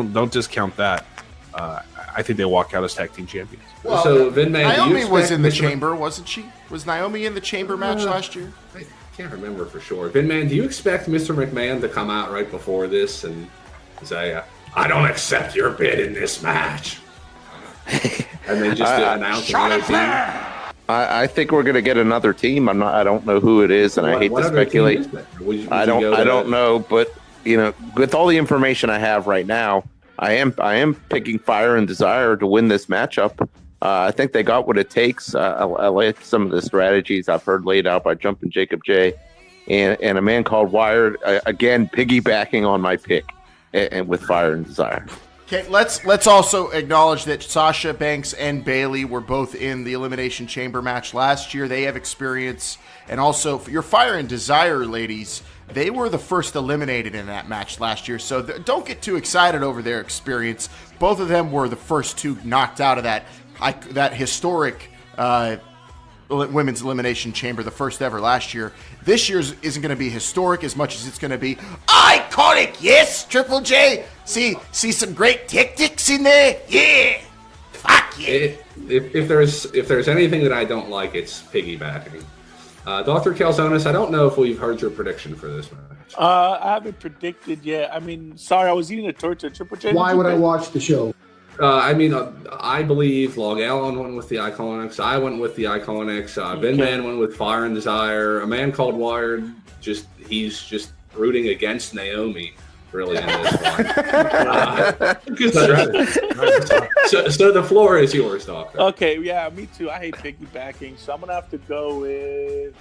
don't discount that. I think they walk out as tag team champions. Well, so Naomi was in the chamber, wasn't she? Was Naomi in the chamber match last year? I can't remember for sure. Vinman, do you expect Mr. McMahon to come out right before this and say, "I don't accept your bid in this match," and then just announce Charlotte Flair? I think we're going to get another team. I don't know who it is, and I hate to speculate. I don't know, but with all the information I have right now, I am picking Fire and Desire to win this matchup. I think they got what it takes. I like some of the strategies I've heard laid out by Jumpin' Jacob J, and a man called Wired, again piggybacking on my pick and with Fire and Desire. Okay, let's also acknowledge that Sasha Banks and Bayley were both in the Elimination Chamber match last year. They have experience, and also for your Fire and Desire ladies, they were the first eliminated in that match last year. So don't get too excited over their experience. Both of them were the first two knocked out of that historic Women's Elimination Chamber, the first ever last year. This year's isn't going to be historic as much as it's going to be iconic. Yes, Triple J. See some great tactics in there. Yeah, fuck yeah. If there's anything that I don't like, it's piggybacking. Dr. Calzonis, I don't know if we've heard your prediction for this match. I haven't predicted yet. I mean, sorry, I was eating a torta. Triple J. Why would I watch the show? I believe Long Allen went with the Iconics. I went with the Iconics. Vin Man went with Fire and Desire. A Man Called Wired, he's just rooting against Naomi, really, in this one. So the floor is yours, Doctor. Okay, yeah, me too. I hate piggybacking, so I'm going to have to go with...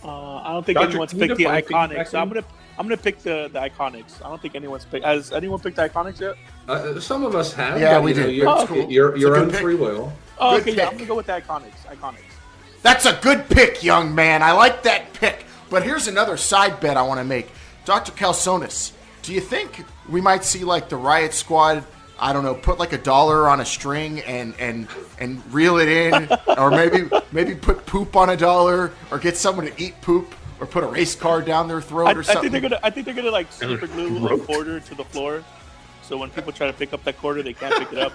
I don't think anyone's picked the Iconics. So I'm gonna pick the Iconics. I don't think anyone's picked. Has anyone picked the Iconics yet? Some of us have. Yeah, we did. Your own free will. Oh, okay, yeah, I'm gonna go with the Iconics. That's a good pick, young man. I like that pick. But here's another side bet I want to make. Dr. Calzonis, do you think we might see like the Riot Squad, I don't know, put like $1 on a string and reel it in, or maybe put poop on $1, or get someone to eat poop, or put a race car down their throat or something? I think they're gonna like super glue a quarter to the floor, so when people try to pick up that quarter, they can't pick it up.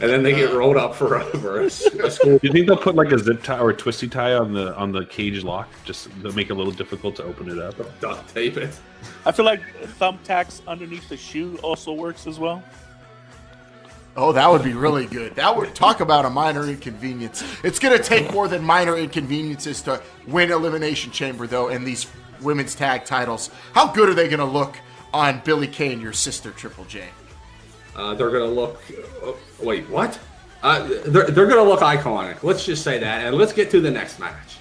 And then they get rolled up forever. A school. Do you think they'll put like a zip tie or a twisty tie on the cage lock, just to make it a little difficult to open it up? Duct tape it. I feel like thumbtacks underneath the shoe also works as well. Oh, that would be really good. That would talk about a minor inconvenience. It's going to take more than minor inconveniences to win Elimination Chamber, though, and these women's tag titles. How good are they going to look on Billie Kay and your sister, Triple J? They're going to look... wait, what? They're going to look iconic. Let's just say that, and let's get to the next match.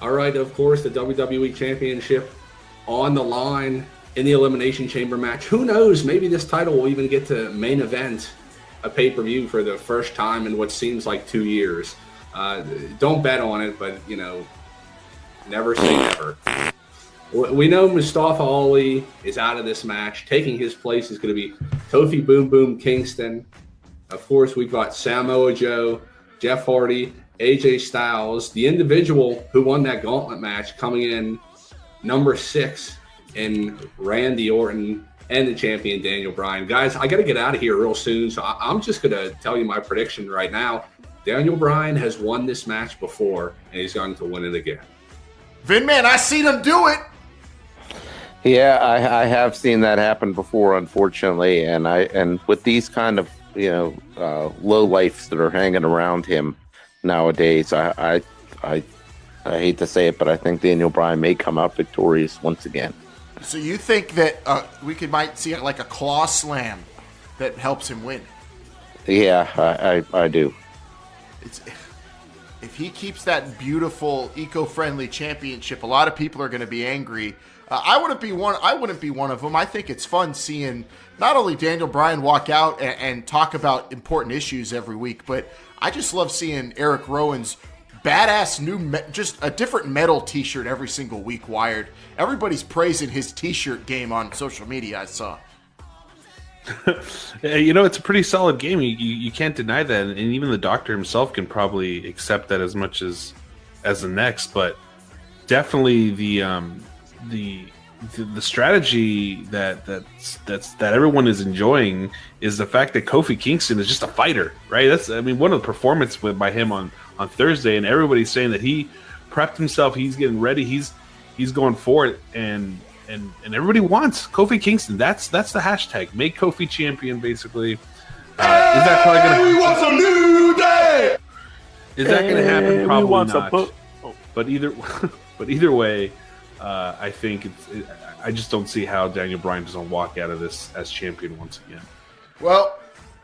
All right, of course, the WWE Championship on the line in the Elimination Chamber match. Who knows? Maybe this title will even get to main event a pay-per-view for the first time in what seems like 2 years. Don't bet on it, but, never say never. We know Mustafa Ali is out of this match. Taking his place is going to be Kofi Boom Boom Kingston. Of course, we've got Samoa Joe, Jeff Hardy, AJ Styles, the individual who won that gauntlet match, coming in number 6 in Randy Orton and the champion Daniel Bryan. Guys, I got to get out of here real soon, so I'm just going to tell you my prediction right now. Daniel Bryan has won this match before, and he's going to win it again. Vin Man, I seen him do it. Yeah, I have seen that happen before, unfortunately, and with these kind of low lifes that are hanging around him nowadays, I hate to say it, but I think Daniel Bryan may come out victorious once again. So you think that we might see like a claw slam that helps him win? Yeah, I do. If he keeps that beautiful, eco-friendly championship, a lot of people are going to be angry. I wouldn't be one of them. I think it's fun seeing not only Daniel Bryan walk out and talk about important issues every week, but I just love seeing Eric Rowan's badass just a different metal T-shirt every single week. Wired. Everybody's praising his T-shirt game on social media. I saw. It's a pretty solid game. You can't deny that, and even the Doctor himself can probably accept that as much as the next. But definitely the strategy that everyone is enjoying is the fact that Kofi Kingston is just a fighter, right? One of the performances by him on Thursday, and everybody's saying that he prepped himself, he's getting ready, he's going for it, and everybody wants Kofi Kingston. That's the hashtag. Make Kofi champion, basically. Is that probably going to happen? We want some new day. Is that going to happen? Probably not. But either way, I think I just don't see how Daniel Bryan doesn't walk out of this as champion once again. Well,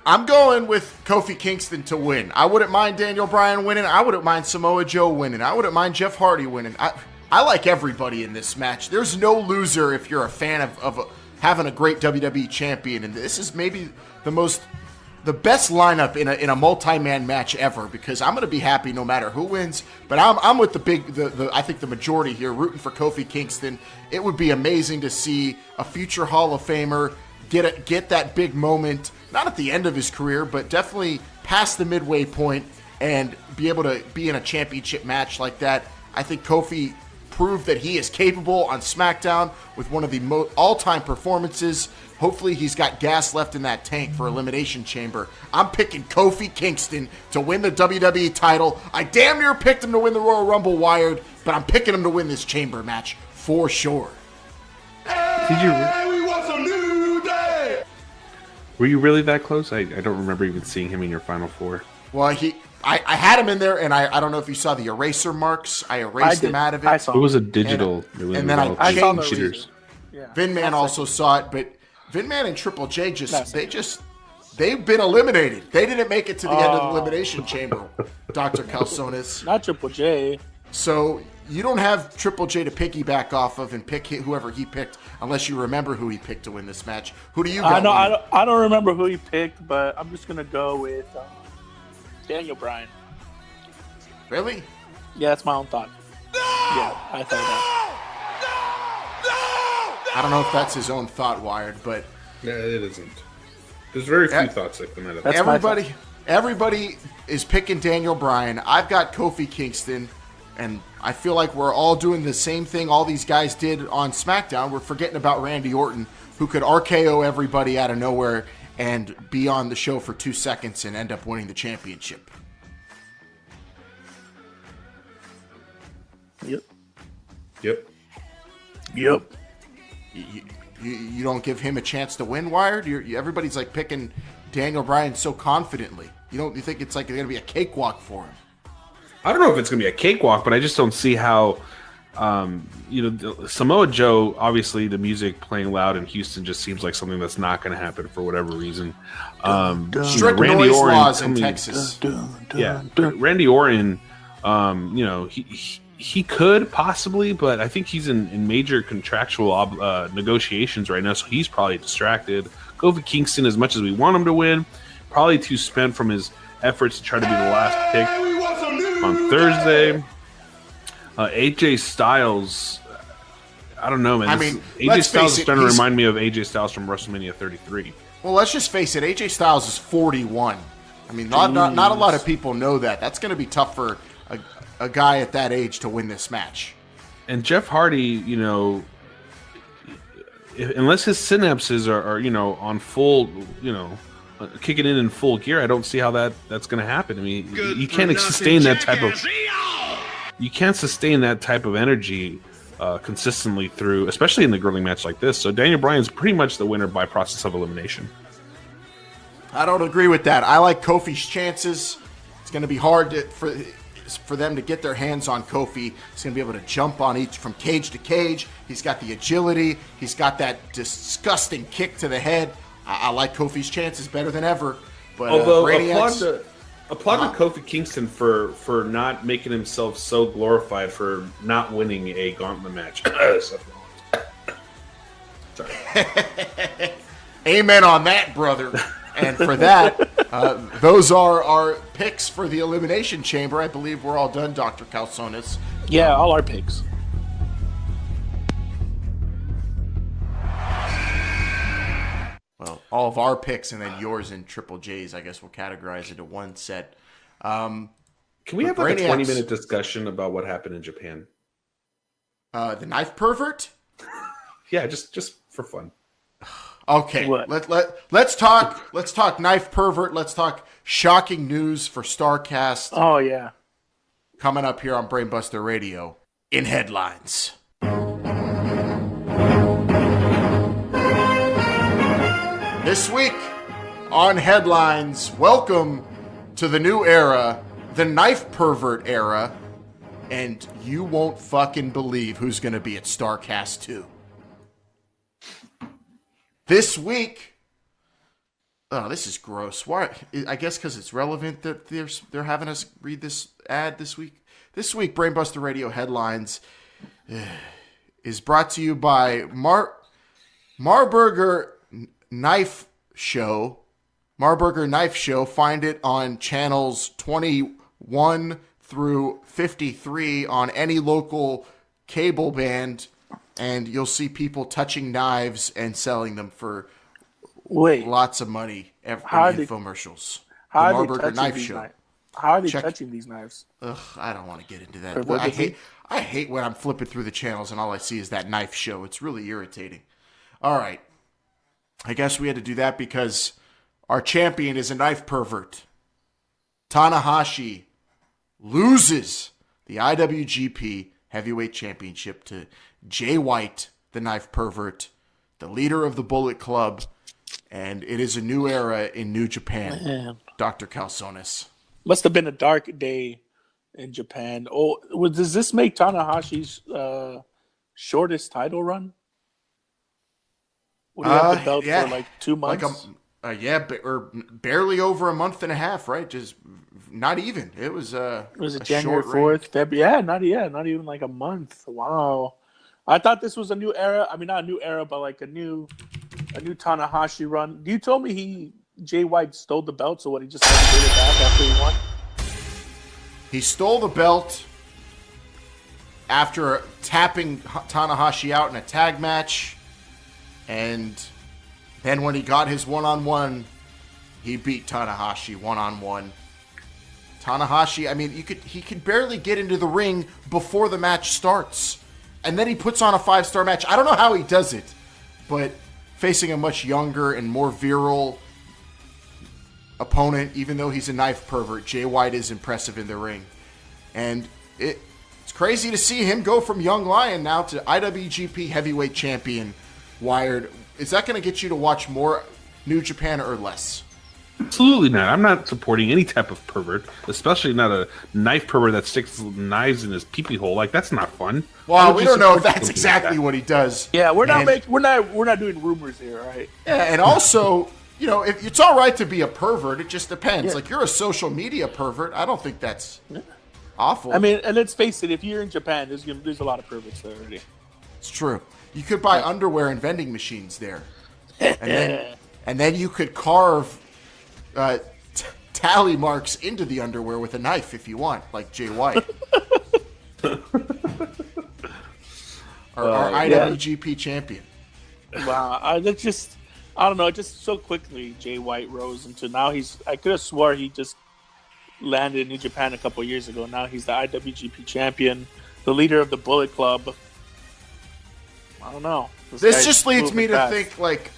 I'm going with Kofi Kingston to win. I wouldn't mind Daniel Bryan winning. I wouldn't mind Samoa Joe winning. I wouldn't mind Jeff Hardy winning. I like everybody in this match. There's no loser if you're a fan of having a great WWE champion. And this is maybe the best lineup in a multi-man match ever, because I'm going to be happy no matter who wins. But I'm with I think the majority here, rooting for Kofi Kingston. It would be amazing to see a future Hall of Famer get that big moment, not at the end of his career, but definitely past the midway point, and be able to be in a championship match like that. I think Kofi proved that he is capable on SmackDown with one of the all-time performances. Hopefully he's got gas left in that tank for Elimination Chamber. I'm picking Kofi Kingston to win the WWE title. I damn near picked him to win the Royal Rumble Wired, but I'm picking him to win this Chamber match for sure. We want some new day. Were you really that close? I don't remember even seeing him in your Final Four. Well, I had him in there, and I don't know if you saw the eraser marks. I erased him out of it. I saw it was a digital. And then I changed it. Yeah. Vin Man also saw it, but Vin Man and Triple J they've been eliminated. They didn't make it to the end of the Elimination Chamber, Dr. Calzones. Not Triple J. So you don't have Triple J to piggyback off of and pick whoever he picked, unless you remember who he picked to win this match. Who do you got? I don't remember who he picked, but I'm just gonna go with Daniel Bryan. Really? Yeah, that's my own thought. No! Yeah, I thought that. I don't know if that's his own thought, Wired, but yeah, it isn't. There's very few thoughts that come out of that. Everybody is picking Daniel Bryan. I've got Kofi Kingston, and I feel like we're all doing the same thing all these guys did on SmackDown. We're forgetting about Randy Orton, who could RKO everybody out of nowhere and be on the show for 2 seconds and end up winning the championship. Yep. You don't give him a chance to win, Wired? Everybody's like picking Daniel Bryan so confidently. You think it's like going to be a cakewalk for him? I don't know if it's going to be a cakewalk, but I just don't see how. Samoa Joe, obviously the music playing loud in Houston just seems like something that's not going to happen for whatever reason. Strict noise laws in Texas. Randy Orton, he could possibly, but I think he's in major contractual negotiations right now, so he's probably distracted. Kofi Kingston, as much as we want him to win, probably too spent from his efforts to try to be the last pick on Thursday. AJ Styles, I don't know, man. AJ Styles is starting to remind me of AJ Styles from WrestleMania 33. Well, let's just face it. AJ Styles is 41. I mean, not a lot of people know that. That's going to be tough for a guy at that age to win this match. And Jeff Hardy, unless his synapses are on full, kicking in full gear, I don't see how that's going to happen. I mean, you can't sustain that type of. You can't sustain that type of energy consistently through, especially in the grilling match like this. So Daniel Bryan's pretty much the winner by process of elimination. I don't agree with that. I like Kofi's chances. It's going to be hard for them to get their hands on Kofi. He's going to be able to jump on each from cage to cage. He's got the agility. He's got that disgusting kick to the head. I like Kofi's chances better than ever. But although applaud to Kofi Kingston for not making himself so glorified for not winning a gauntlet match. Sorry. Amen on that, brother. And for that, those are our picks for the Elimination Chamber. I believe we're all done, Dr. Calzones. Yeah, all our picks. Well, all of our picks and then yours and Triple J's, I guess we'll categorize into one set. Can we have like a 20-minute discussion about what happened in Japan? The knife pervert? Yeah, just for fun. Okay, let's talk knife pervert. Let's talk shocking news for Starrcast. Oh yeah, coming up here on Brainbuster Radio in headlines. This week on headlines, welcome to the new era, the knife pervert era, and you won't fucking believe who's going to be at Starrcast II. This week, Oh, this is gross. Why? I guess because it's relevant that they're having us read this ad this week. This week, Brainbuster Radio headlines is brought to you by Marburger Knife Show. Marburger Knife Show. Find it on channels 21 through 53 on any local cable band, and you'll see people touching knives and selling them for lots of money in the infomercials. How the are they Marburger touching Knife these Show. knives? How are they touching these knives? Ugh, I don't want to get into that. I hate when I'm flipping through the channels and all I see is that knife show. It's really irritating. All right. I guess we had to do that because our champion is a knife pervert. Tanahashi loses the IWGP Heavyweight Championship to Jay White, the knife pervert, the leader of the Bullet Club, and it is a new era in New Japan. Man. Dr. Calzones. Must have been a dark day in Japan. Oh, does this make Tanahashi's shortest title run? Would he have the belt for like 2 months? Or barely over a month and a half, right? Just not even. It was it January 4th, February? Not even like a month. Wow. I thought this was a new era. I mean, not a new era, but like a new Tanahashi run. You told me Jay White stole the belt, so what? He just never gave it back after he won. He stole the belt after tapping Tanahashi out in a tag match, and then when he got his one-on-one, he beat Tanahashi one-on-one. Tanahashi, I mean, he could barely get into the ring before the match starts, and then he puts on a 5-star match. I don't know how he does it, but facing a much younger and more virile opponent, even though he's a knife pervert, Jay White is impressive in the ring. And it's crazy to see him go from young lion now to IWGP Heavyweight Champion. Wired, is that going to get you to watch more New Japan or less? Absolutely not. I'm not supporting any type of pervert, especially not a knife pervert that sticks knives in his pee-pee hole. Like, that's not fun. Well, we don't know if that's exactly what he does. Yeah, we're not doing rumors here, right? Yeah, and also, you know, if it's all right to be a pervert, it just depends. Yeah. Like, you're a social media pervert. I don't think that's awful. I mean, and let's face it, if you're in Japan, there's a lot of perverts there already. It's true. You could buy underwear and vending machines there, and then you could carve tally marks into the underwear with a knife if you want, like Jay White. Our IWGP champion. Wow, I don't know. Just so quickly, Jay White rose into now I could have swore he just landed in New Japan a couple years ago. Now he's the IWGP champion, the leader of the Bullet Club. I don't know. This just leads me to think, like,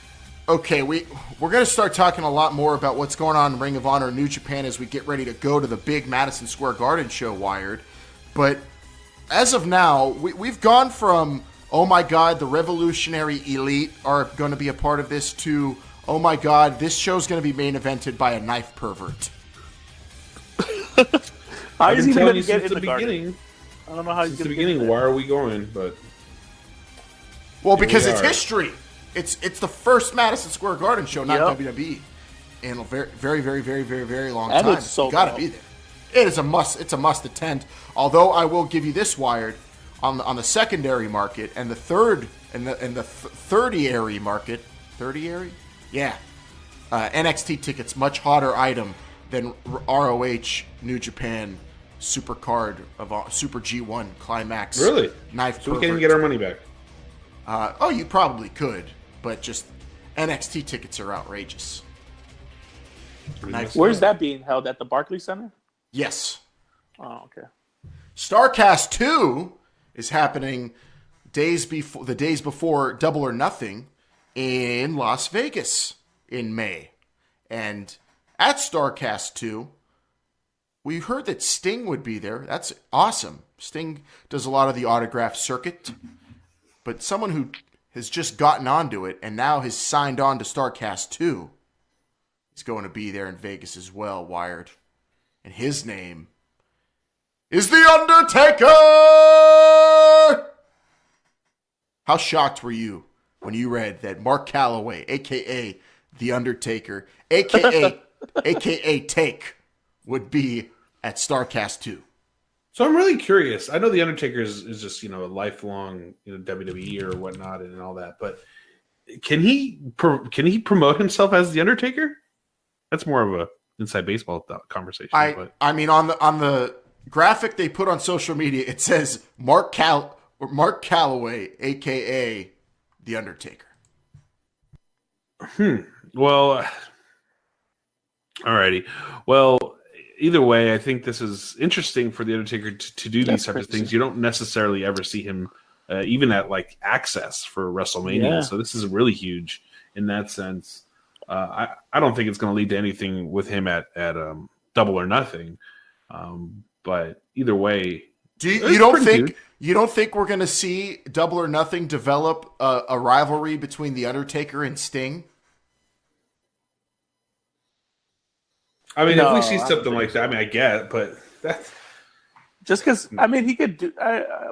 okay, we're going to start talking a lot more about what's going on in Ring of Honor New Japan as we get ready to go to the big Madison Square Garden show, Wired. But as of now, we've gone from, oh my God, the Revolutionary Elite are going to be a part of this, to, oh my God, this show's going to be main evented by a knife pervert. How is he going to get in the beginning? I don't know how he's going to get in there. Why are we going? But well, because it's history. It's the first Madison Square Garden show, not WWE, in a very, very, very, very, very, very long time. It's so you got to be there. It is a must. It's a must attend. Although I will give you this, Wired, on the secondary market and the third-ary market. Third-ary? Yeah. NXT tickets, much hotter item than ROH New Japan Super Card of Super G1 Climax. Really? Knife. So we can't even get our money back. You probably could, but just NXT tickets are outrageous. Where's that being held? At the Barclays Center? Yes. Oh, okay. Starrcast II is happening the days before Double or Nothing in Las Vegas in May. And at Starrcast II, we heard that Sting would be there. That's awesome. Sting does a lot of the autograph circuit. But someone who has just gotten onto it and now has signed on to Starrcast II is going to be there in Vegas as well, Wired. And his name is The Undertaker! How shocked were you when you read that Mark Calloway, a.k.a. The Undertaker, aka Take, would be at Starrcast II. So I'm really curious. I know The Undertaker is just, a lifelong, WWE or whatnot and all that, but can he promote himself as The Undertaker? That's more of a inside baseball conversation. I mean, on the graphic they put on social media, it says Mark Calloway, aka The Undertaker. Well, alrighty. Well, either way, I think this is interesting for The Undertaker to do these types of things. You don't necessarily ever see him even at like Access for WrestleMania. Yeah. So this is really huge in that sense. I don't think it's going to lead to anything with him at Double or Nothing. But either way, you don't think we're going to see Double or Nothing develop a rivalry between The Undertaker and Sting? I mean, if we see something like that, I get it, but that's just because. I mean, he could do.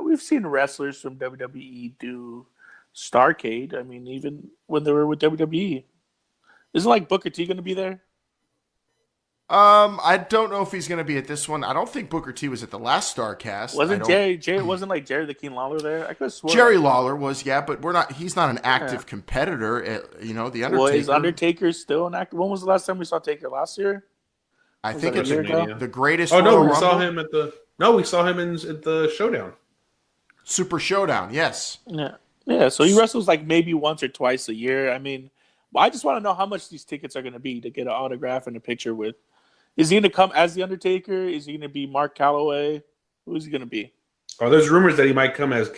We've seen wrestlers from WWE do Starrcade. I mean, even when they were with WWE, isn't like Booker T going to be there? I don't know if he's going to be at this one. I don't think Booker T was at the last Starrcast. Wasn't Jerry? Wasn't like Jerry the King Lawler there? I could have sworn Jerry Lawler was, yeah, but he's not an active competitor. The Undertaker. Well, is Undertaker still an active? When was the last time we saw Taker? Last year? I think it's the greatest. Oh no, we saw him at the at the Showdown, Super Showdown. Yes. Yeah. So he wrestles like maybe once or twice a year. I mean, I just want to know how much these tickets are going to be to get an autograph and a picture with. Is he going to come as the Undertaker? Is he going to be Mark Calloway? Who is he going to be? Oh, there's rumors that he might come as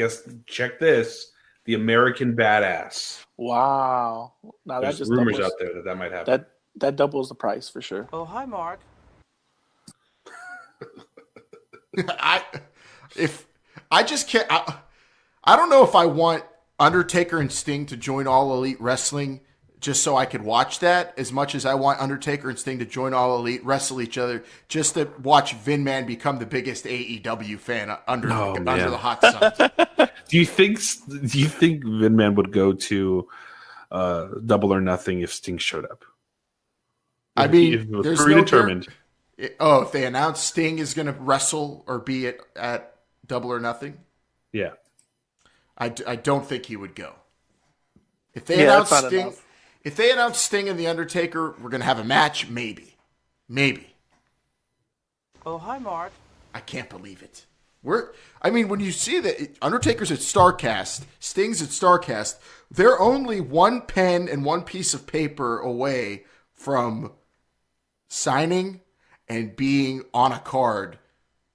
check this, the American Badass. Wow. Now there's just rumors out there that might happen. That doubles the price for sure. Oh, hi, Mark. I don't know if I want Undertaker and Sting to join All Elite Wrestling just so I could watch that, as much as I want Undertaker and Sting to join All Elite, wrestle each other, just to watch Vin Man become the biggest AEW fan under the hot sun. Do you think Vin Man would go to Double or Nothing if Sting showed up? I mean, if it was predetermined. If they announce Sting is going to wrestle or be at Double or Nothing? Yeah. I don't think he would go. If they announce Sting and The Undertaker, we're going to have a match? Maybe. Oh, hi, Mark. I can't believe it. When you see that Undertaker's at Starrcast, Sting's at Starrcast, they're only one pen and one piece of paper away from signing and being on a card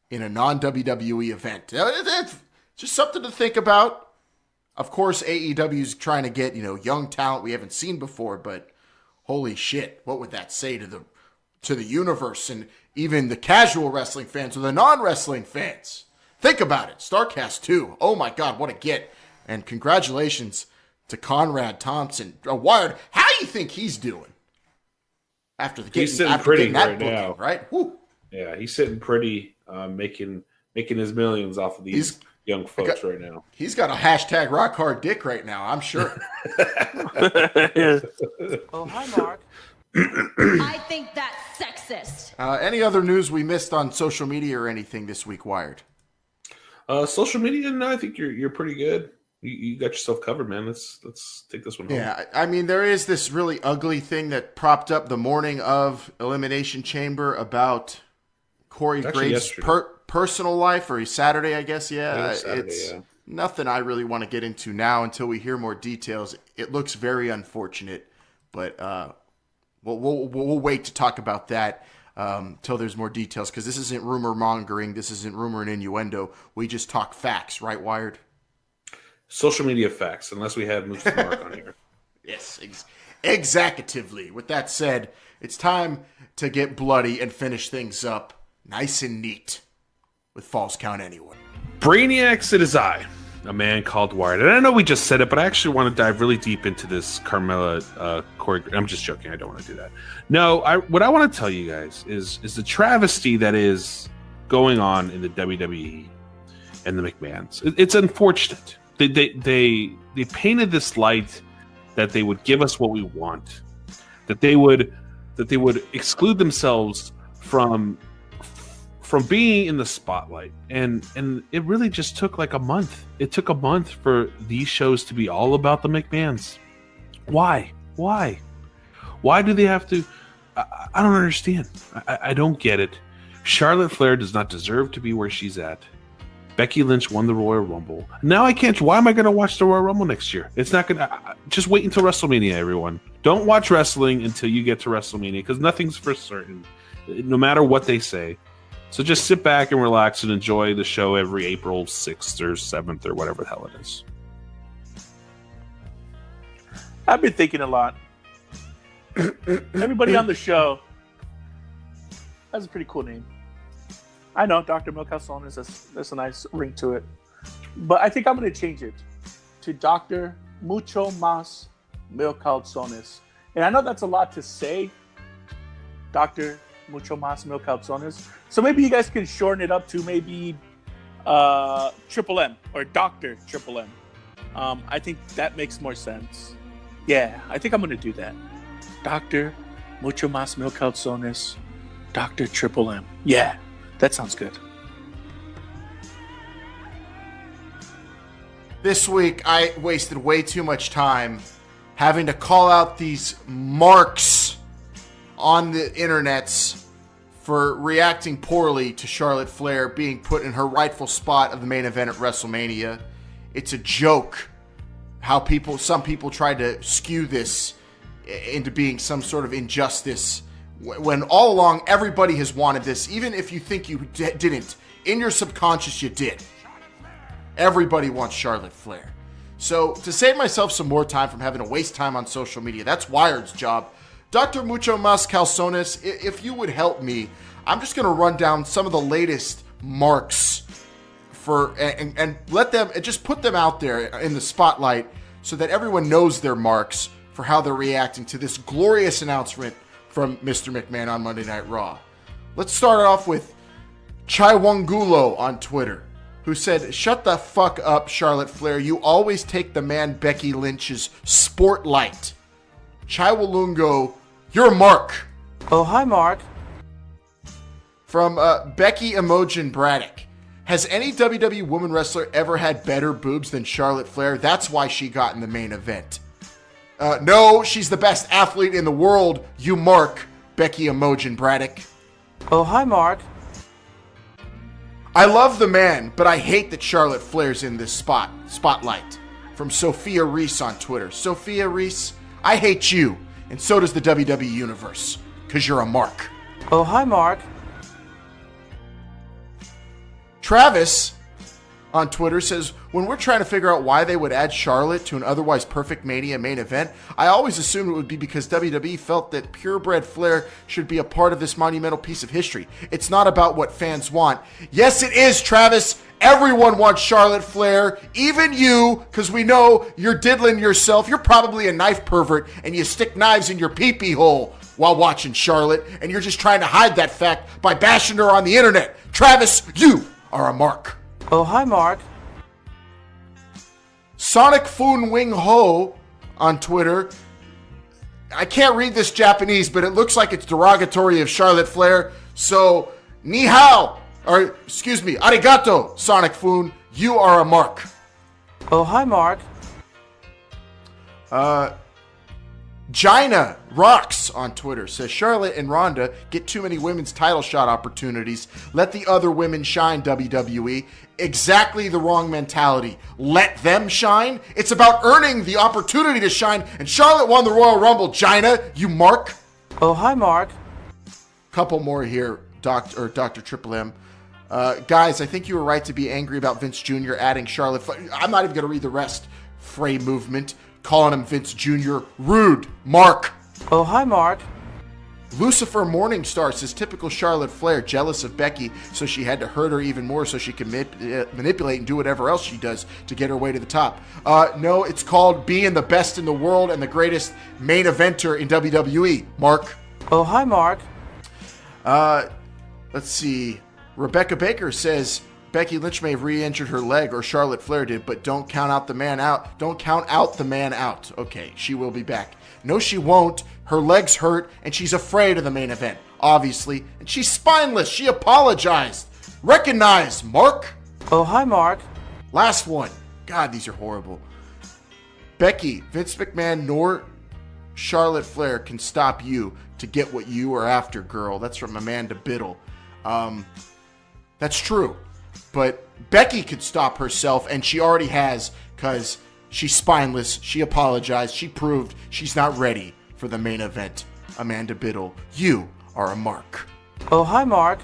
in a non-WWE event. That's just something to think about. Of course, AEW's trying to get, young talent we haven't seen before, but holy shit, what would that say to the universe and even the casual wrestling fans or the non-wrestling fans? Think about it. Starrcast II. Oh my God, what a get. And congratulations to Conrad Thompson. Wired, how do you think he's doing? He's sitting pretty right booking, now, right? Woo. Yeah, he's sitting pretty, making his millions off of these young folks right now. He's got a hashtag rock hard dick right now, I'm sure. Oh, hi, Mark. I think that's sexist. Any other news we missed on social media or anything this week, Wired? Social media? No, I think you're pretty good. You got yourself covered, man. Let's take this one home. Yeah, there is this really ugly thing that propped up the morning of Elimination Chamber about Corey Graves' personal life, or Saturday, I guess. Yeah, it's nothing I really want to get into now until we hear more details. It looks very unfortunate, but we'll wait to talk about that till there's more details, because this isn't rumor mongering. This isn't rumor and innuendo. We just talk facts, right, Wired? Social media facts, unless we had Moose and Mark on here. Yes, executively. With that said, it's time to get bloody and finish things up nice and neat with Falls Count Anywhere. Brainiacs, it is I, a man called Wired. And I know we just said it, but I actually want to dive really deep into this Carmella Corey. I'm just joking. I don't want to do that. No, what I want to tell you guys is the travesty that is going on in the WWE and the McMahons. It's unfortunate. They painted this light that they would give us what we want, that they would exclude themselves from being in the spotlight, and it really just took like a month. It took a month for these shows to be all about the McMahons. Why do they have to? I don't understand. I don't get it. Charlotte Flair does not deserve to be where she's at. Becky Lynch won the Royal Rumble. Now I can't. Why am I going to watch the Royal Rumble next year? It's not going to. Just wait until WrestleMania, everyone. Don't watch wrestling until you get to WrestleMania, because nothing's for certain, no matter what they say. So just sit back and relax and enjoy the show every April 6th or 7th or whatever the hell it is. I've been thinking a lot. Everybody on the show has a pretty cool name. I know, Dr. Milcalzones, that's a nice ring to it. But I think I'm going to change it to Dr. Mucho Mas Milcalzones. And I know that's a lot to say, Dr. Mucho Mas Milcalzones. So maybe you guys can shorten it up to maybe Triple M or Dr. Triple M. I think that makes more sense. Yeah, I think I'm going to do that. Dr. Mucho Mas Milcalzones, Dr. Triple M. Yeah. That sounds good. This week, I wasted way too much time having to call out these marks on the internets for reacting poorly to Charlotte Flair being put in her rightful spot of the main event at WrestleMania. It's a joke how some people tried to skew this into being some sort of injustice, when all along everybody has wanted this. Even if you think you didn't, in your subconscious you did. Everybody wants Charlotte Flair. So to save myself some more time from having to waste time on social media, that's Wired's job. Dr. Mucho Mas Calzones, if you would help me, I'm just going to run down some of the latest marks and let them, and just put them out there in the spotlight so that everyone knows their marks for how they're reacting to this glorious announcement from Mr. McMahon on Monday Night Raw. Let's start off with Chai Wangulo on Twitter, who said, "Shut the fuck up, Charlotte Flair. You always take the man Becky Lynch's spotlight." Chai Walungo, you're Mark. Oh, hi, Mark. From Becky Imogen Braddock. Has any WWE woman wrestler ever had better boobs than Charlotte Flair? That's why she got in the main event. No, she's the best athlete in the world, you Mark, Becky Imogen Braddock. Oh, hi, Mark. I love the man, but I hate that Charlotte Flair's in this spotlight. From Sophia Reese on Twitter. Sophia Reese, I hate you, and so does the WWE Universe, because you're a Mark. Oh, hi, Mark. Travis on Twitter says, when we're trying to figure out why they would add Charlotte to an otherwise perfect Mania main event, I always assumed it would be because WWE felt that purebred Flair should be a part of this monumental piece of history. It's not about what fans want. Yes, it is, Travis. Everyone wants Charlotte Flair, even you, because we know you're diddling yourself. You're probably a knife pervert, and you stick knives in your pee-pee hole while watching Charlotte, and you're just trying to hide that fact by bashing her on the internet. Travis, you are a Mark. Oh, hi, Mark. Sonic Foon Wing Ho on Twitter. I can't read this Japanese, but it looks like it's derogatory of Charlotte Flair. So, ni hao, or excuse me, arigato, Sonic Foon. You are a Mark. Oh, hi, Mark. Gina Rocks on Twitter says, Charlotte and Ronda get too many women's title shot opportunities. Let the other women shine, WWE. Exactly the wrong mentality. Let them shine. It's about earning the opportunity to shine. And Charlotte won the Royal Rumble. Gina, you Mark. Oh, hi, Mark. Couple more here, Dr. Triple M. Guys, I think you were right to be angry about Vince Jr. adding Charlotte. I'm not even going to read the rest. Frey movement. Calling him Vince Jr. Rude. Mark. Oh, hi, Mark. Lucifer Morningstar says, typical Charlotte Flair, jealous of Becky, so she had to hurt her even more so she can manipulate and do whatever else she does to get her way to the top. No, it's called being the best in the world and the greatest main eventer in WWE. Mark. Oh, hi, Mark. Let's see. Rebecca Baker says, Becky Lynch may have re-injured her leg, or Charlotte Flair did, but don't count out the man out. Don't count out the man out. Okay, she will be back. No, she won't. Her leg's hurt, and she's afraid of the main event, obviously. And she's spineless. She apologized. Recognize, Mark. Oh, hi, Mark. Last one. God, these are horrible. Becky, Vince McMahon, nor Charlotte Flair can stop you to get what you are after, girl. That's from Amanda Biddle. That's true. But Becky could stop herself, and she already has, because she's spineless. She apologized. She proved she's not ready for the main event. Amanda Biddle, you are a mark. Oh, hi, Mark.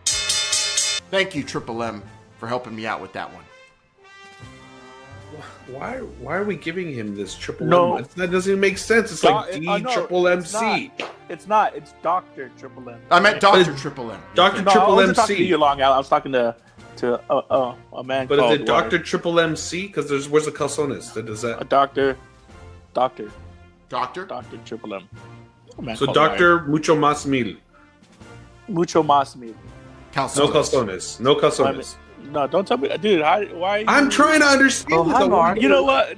Thank you, Triple M, for helping me out with that one. Why are we giving him this Triple No. M? That doesn't even make sense. It's like D Triple MC. It's not. It's Dr. Triple M. I meant Dr. Triple M. Dr. No, Triple I wasn't talking to MC. you, Long Al. I was talking to a man But called is it Dr. Triple MC? Because where's the calzones that does that? A doctor. Doctor? Dr. Triple M. A man So called Dr. Mucho Mas Mil. Mucho Mas Mil. Calzones. No calzones. No calzones. No, don't tell me, dude. Why? I'm trying to understand. Oh, what hi, the- Mark. You know what?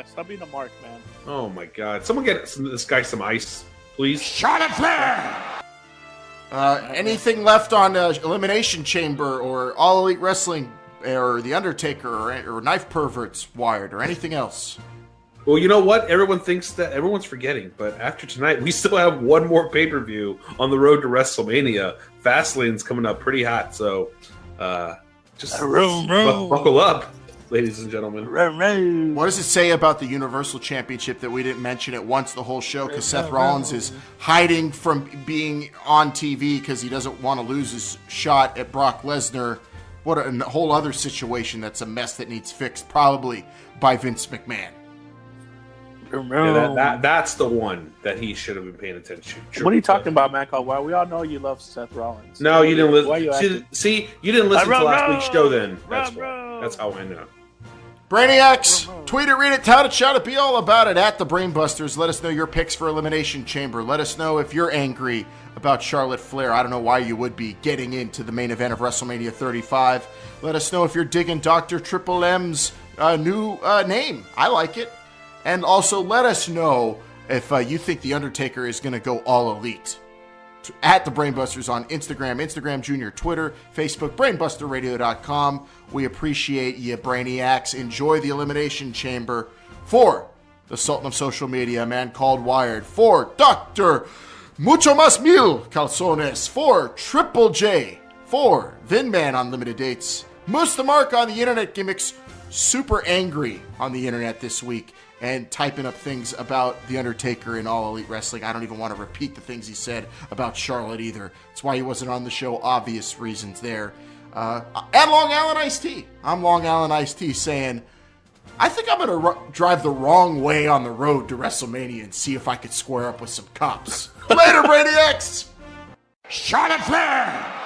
Stop being a mark, man. Oh my God! Someone get this guy some ice, please. Charlotte Flair! Anything left on Elimination Chamber or All Elite Wrestling or The Undertaker or Knife Perverts Wired or anything else? Well, you know what? Everyone's forgetting, but after tonight, we still have one more pay-per-view on the road to WrestleMania. Fastlane's coming up pretty hot, so just buckle up, ladies and gentlemen. What does it say about the Universal Championship that we didn't mention it once the whole show? Because Seth Rollins is hiding from being on TV because he doesn't want to lose his shot at Brock Lesnar. What a whole other situation that's a mess that needs fixed, probably by Vince McMahon. Yeah, that's the one that he should have been paying attention to. What are you talking about, man? Why? We all know you love Seth Rollins. No, you didn't listen. Why you acting? See, you didn't listen to last week's show then. That's how I know. Brainiacs, tweet it, read it, tout it, shout it, be all about it at the Brainbusters. Let us know your picks for Elimination Chamber. Let us know if you're angry about Charlotte Flair. I don't know why you would be getting into the main event of WrestleMania 35. Let us know if you're digging Dr. Triple M's new name. I like it. And also let us know if you think The Undertaker is going to go all elite. At the Brainbusters on Instagram Junior, Twitter, Facebook, BrainbusterRadio.com. We appreciate you, Brainiacs. Enjoy the Elimination Chamber. For the Sultan of Social Media, a man called Wired. For Dr. Mucho Mas Mil Calzones. For Triple J. For Vinman on limited dates. Moose the Mark on the internet gimmicks. Super angry on the internet this week. And typing up things about The Undertaker in All Elite Wrestling. I don't even want to repeat the things he said about Charlotte either. That's why he wasn't on the show. Obvious reasons there. And Long Island Iced Tea. I'm Long Island Iced Tea saying, I think I'm going to drive the wrong way on the road to WrestleMania and see if I could square up with some cops. Later, Brainiacs! Charlotte Flair!